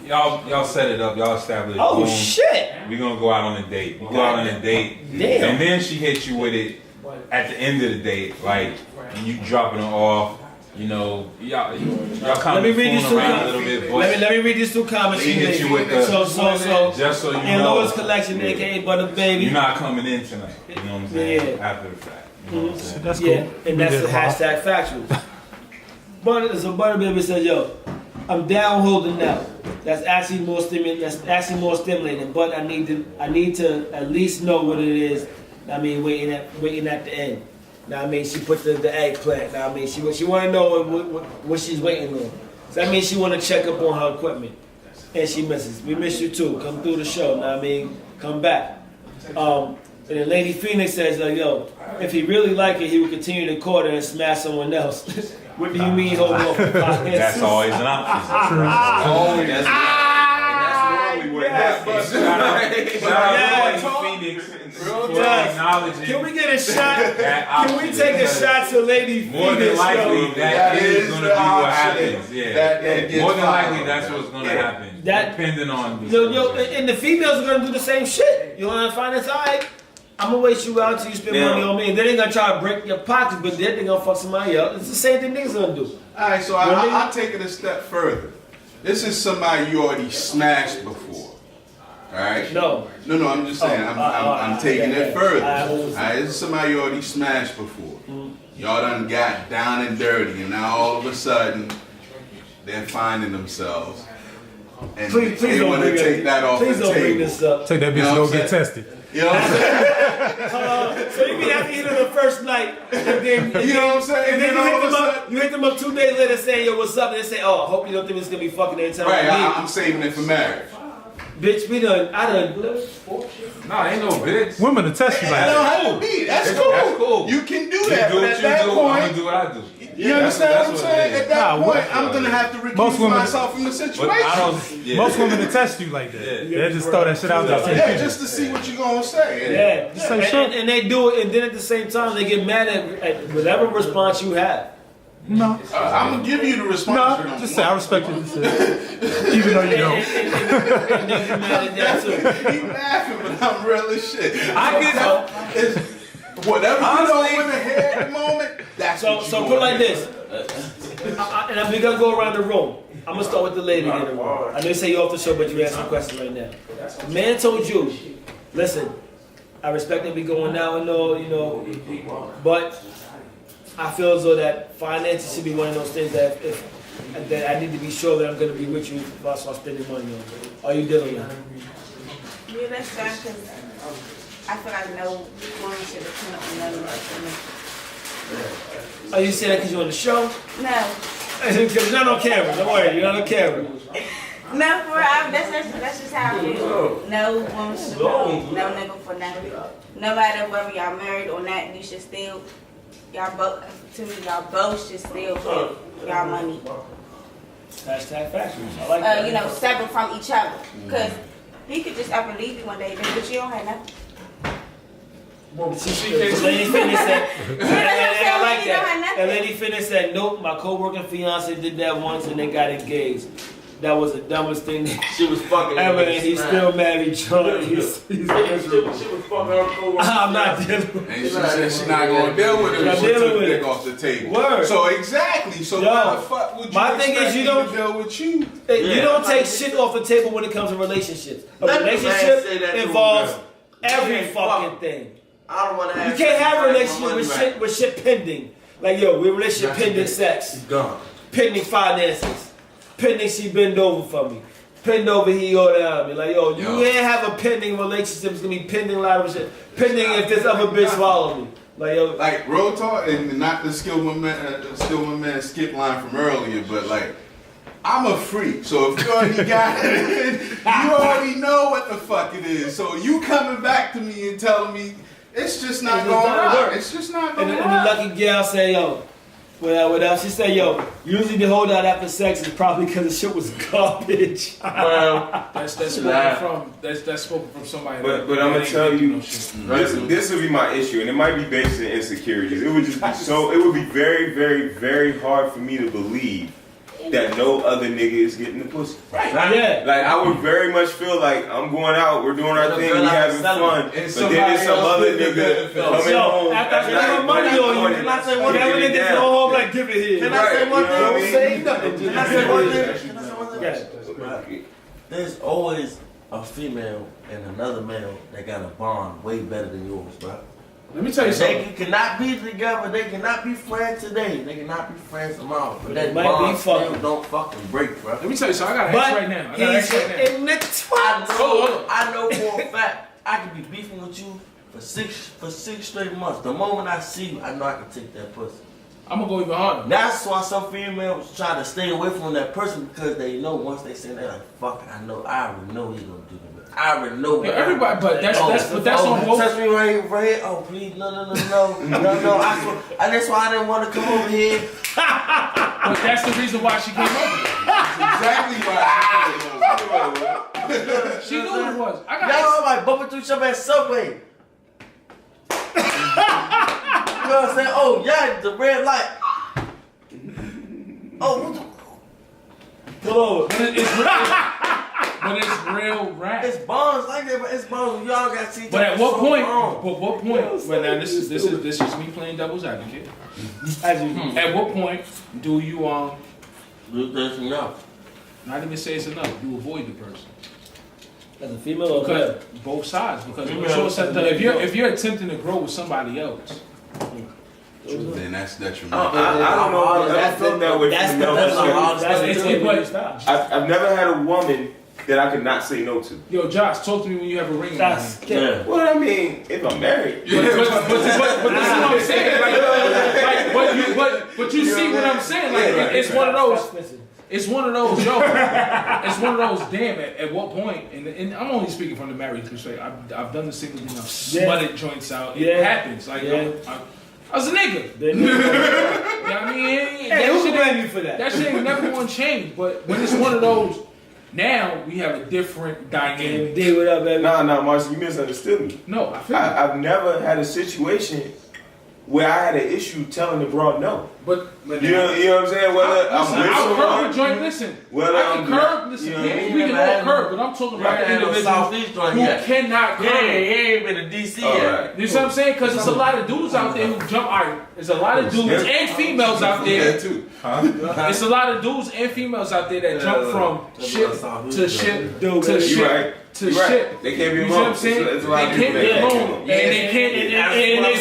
y'all set it up, y'all established. Oh, shit. We're going to go out on a date. We go out on a date. Damn. And then she hits you with it at the end of the date. Like, you dropping her off. You know, y'all kind of fooling around a little bit. Let me read these two comments. She hit you with the, just so you know. And Lois Collection, aka Butter Baby. You're not coming in tonight. You know what I'm saying? Yeah. After the fact. You know what I'm saying? That's cool. Yeah, and that's the hashtag factuals. So Butter Baby said, yo, I'm down holding out. That's actually more stimulating, but I need to at least know what it is. I mean, waiting at the end. Now I mean, she put the eggplant. Now I mean, she want to know what she's waiting on. So that means she want to check up on her equipment, and she misses. We miss you too. Come through the show. Now I mean, come back. And then Lady Phoenix says, like, yo, if he really like it, he would continue to court her and smash someone else. What do you mean hold off the podcast? That's always an option. That's normally what happens. Shout out to Phoenix. Can we get a shot? Can we take a shot to Lady Phoenix? More than likely, that is going to be what happens. Yeah. More than likely, that's what's going to happen. Depending on and the females are going to do the same shit. You want to find this? All right. I'm gonna wait you out until you spend money on me, and then they gonna try to break your pockets, but then they gonna fuck somebody else. It's the same thing niggas gonna do. Alright, so I'll take it a step further. This is somebody you already smashed before. Alright? No, I'm just saying, I'm taking it further. Alright, this is somebody you already smashed before. Y'all done got down and dirty, and now all of a sudden, they're finding themselves. And please they don't want to bring take that off the Please don't bring table. this up. Take that bitch to go get tested. You know what I'm saying? So you mean after you hit them the first night, and then You know what I'm saying? and then all of a you hit them up 2 days later saying, yo, what's up? And they say, oh, I hope you don't think it's gonna be fucking every time Right, we meet. I'm saving it for marriage. Bitch, I done. Nah, ain't no bitch. Women to test you like That don't that. have to be. That's It's- cool. that's cool. You can do You that, do but what at you that do, I'm point, gonna do what I do. you understand what I'm saying? At that Nah, point, what- I'm gonna have to recuse Most women- myself from the But situation. I don't. Yeah. Most women to test you like that. They just throw that shit out there. Yeah, just to see what you're gonna say. Yeah, Just say sure. and they do it, and then at the same time they get mad at whatever response you have. No. I'm gonna give you the response. you No, don't just say I want. respect your decision. Even though you don't. And they get mad at that too. You laughing, but I'm real as shit. I get It's whatever you Honestly- know in the head at the moment. That's what you So put it gonna like do. this, and I'm gonna go around the room. I'm gonna start with the lady in the room. I know you say you're off the show, but you answer a question right now. The man told you, listen, I respect that we going now and all, you know, but I feel as though that finances should be one of those things that that I need to be sure that I'm gonna be with you if I start spending money on. Are you dealing with it? Yeah, that's fine, because I feel like no woman should depend on none of us. Are you saying that because you're on the show? No. Because you're not on camera. Don't worry, you're not on camera. No, for real, that's just how I feel. No woman should depend no nigga for nothing. No matter whether y'all married or not, you should still, y'all both should still pay y'all money. Hashtag factuals. I like that. You know, separate from each other. Because he could just up and leave you one day, but you don't have nothing. The lady finished said, and I like You don't have that. nothing. That lady finished said, nope, my co-working fiance did that once and they got engaged. That was the dumbest thing She was fucking ever, and he's still married, John. He's miserable. She was fucking her coworker. I'm not dealing with And she said she's not gonna deal with it Not when she dealing took with dick it. off the table. Word. So exactly. So Yo, why the fuck would you my thing expect is you me don't- to deal with you? You don't take shit off the table when it comes to relationships. A Let the man say that relationship to a involves girl. every Yeah, fucking fuck. thing. I don't want to You can't have a relationship with shit pending. Like, yo, we're relationship pending sex, Gone. pending finances, pending she bend over for me, pending over he or down me. Like, yo, you can't have a pending relationship. It's gonna be pending a lot of shit. Pending if this other bitch follow me. Like, yo, Like real talk, and not to steal my man skip line from earlier, but like I'm a freak. So if you already got it, you already know what the fuck it is. So you coming back to me and telling me it's just not It's going not to work. work. It's just not and going the to work. lucky gal say, yo, without she say, yo, usually the holdout after sex is probably because the shit was garbage. Well, That's spoken from somebody. But I'm gonna tell you, this would be my issue, and it might be based in insecurities. It would just be so. It would be very, very, very hard for me to believe that no other nigga is getting the pussy. Yeah. Like I would very much feel like I'm going out, we're doing our thing, we having fun, but then there's some other nigga coming home. After I spend my money on you, Can I say one whatever thing? niggas go home like, give it here. Can I say one you know what I thing? mean? Say nothing. Can I say one thing? Can I say one Yeah. thing? There's always a female and another male that got a bond way better than yours, bro. Let me tell you something. They cannot be together. They cannot be friends today. They cannot be friends tomorrow. But that Might be bond still fucking. don't fucking break, bro. Let me tell you something. I got an But X right now. I got an he's X right now. in the twat. I know for a fact I could be beefing with you for six straight months. The moment I see you, I know I can take that pussy. I'm gonna go even harder. That's why some females try to stay away from that person because they know once they say that, like, fuck it, I already know he's gonna do it. I already know. Yeah, everybody, but that's on both. Touch me right here. Oh please, no. I swear, and that's why I didn't want to come over here. But that's the reason why she came over. Exactly why. She knew what it was. I Y'all got. know like bumping through each other at Subway. You know what I'm saying? Oh yeah, the red light. Oh, what the? Pull over. But But it's real rap. It's bonds like that, but it's bonds. Y'all got to see. But at what point? But what point? Well, now this is me playing devil's advocate. At what point do you That's enough. Not even say it's enough. You avoid the person. As a female or because both sides. Because if you're attempting to grow with somebody else. Then that's detrimental. I don't know. I felt that way. I've never had a woman that I could not say no to. Yo, Josh, talk to me when you have a ring. Yeah. Well, I mean, if I'm married. But this is what I'm saying. But you see what I'm saying? Like it's one of those. It's one of those, yo. It's one of those. Damn. At what point? And I'm only speaking from the married perspective. I've done the single thing. I've smutted joints out. It happens. Like I was a nigga. You know what I mean? Hey, who blame you for that? That shit ain't never gonna change. But when it's one of those, now we have a different dynamic. D, what up, baby? Nah, Marcy, you misunderstood me. No, I feel I've never had a situation where I had an issue telling the broad no. But you know what I'm saying? Whether I'm with I'll curb someone, the joint. Listen, whether I can curb. Listen, you know, we can all curb, but I'm talking about individuals who cannot curb. He ain't been to DC yet. Right. You see what I'm saying? Because there's a lot of dudes out there who jump. There's a lot of dudes and females out there. too. There's a lot of dudes and females out there that jump from ship to ship to ship. To shit. They can't be you know what I'm saying? They can't be alone. And they can't. And they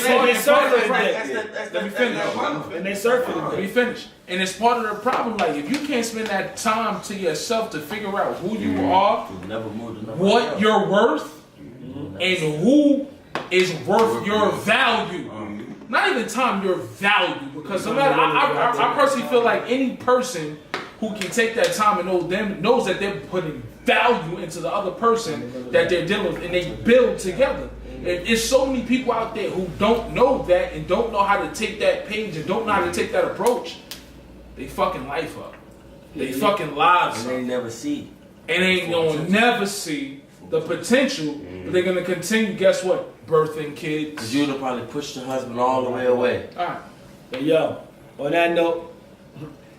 surfing. Let me finish. And it's part of the problem. Like, if you can't spend that time to yourself to figure out who you are, what you're worth, and who is worth your value. Not even time, your value. Because no matter, I personally feel like any person who can take that time and knows that they're putting value into the other person that they're dealing with, and they build together. And there's so many people out there who don't know that and don't know how to take that page and don't know how to take that approach. They fucking life up. They fucking lives up. And they never see. And they gonna never see the potential, but they're gonna continue, guess what? Birthing kids. Cause you'd have probably pushed the husband all the way away. Alright. But yo, on that note,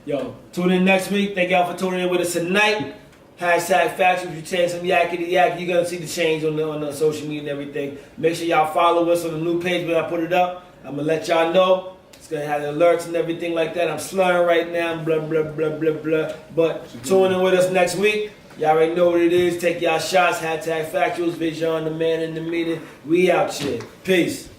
yo, tune in next week. Thank y'all for tuning in with us tonight. Hashtag factuals. If you change some yakety yak, you're gonna see the change on the social media and everything. Make sure y'all follow us on the new page when I put it up. I'm gonna let y'all know. It's gonna have the alerts and everything like that. I'm slurring right now, blah blah blah blah blah. But tune in with us next week. Y'all already know what it is. Take y'all shots. Hashtag factuals. Vision, the man in the meeting. We out here. Peace.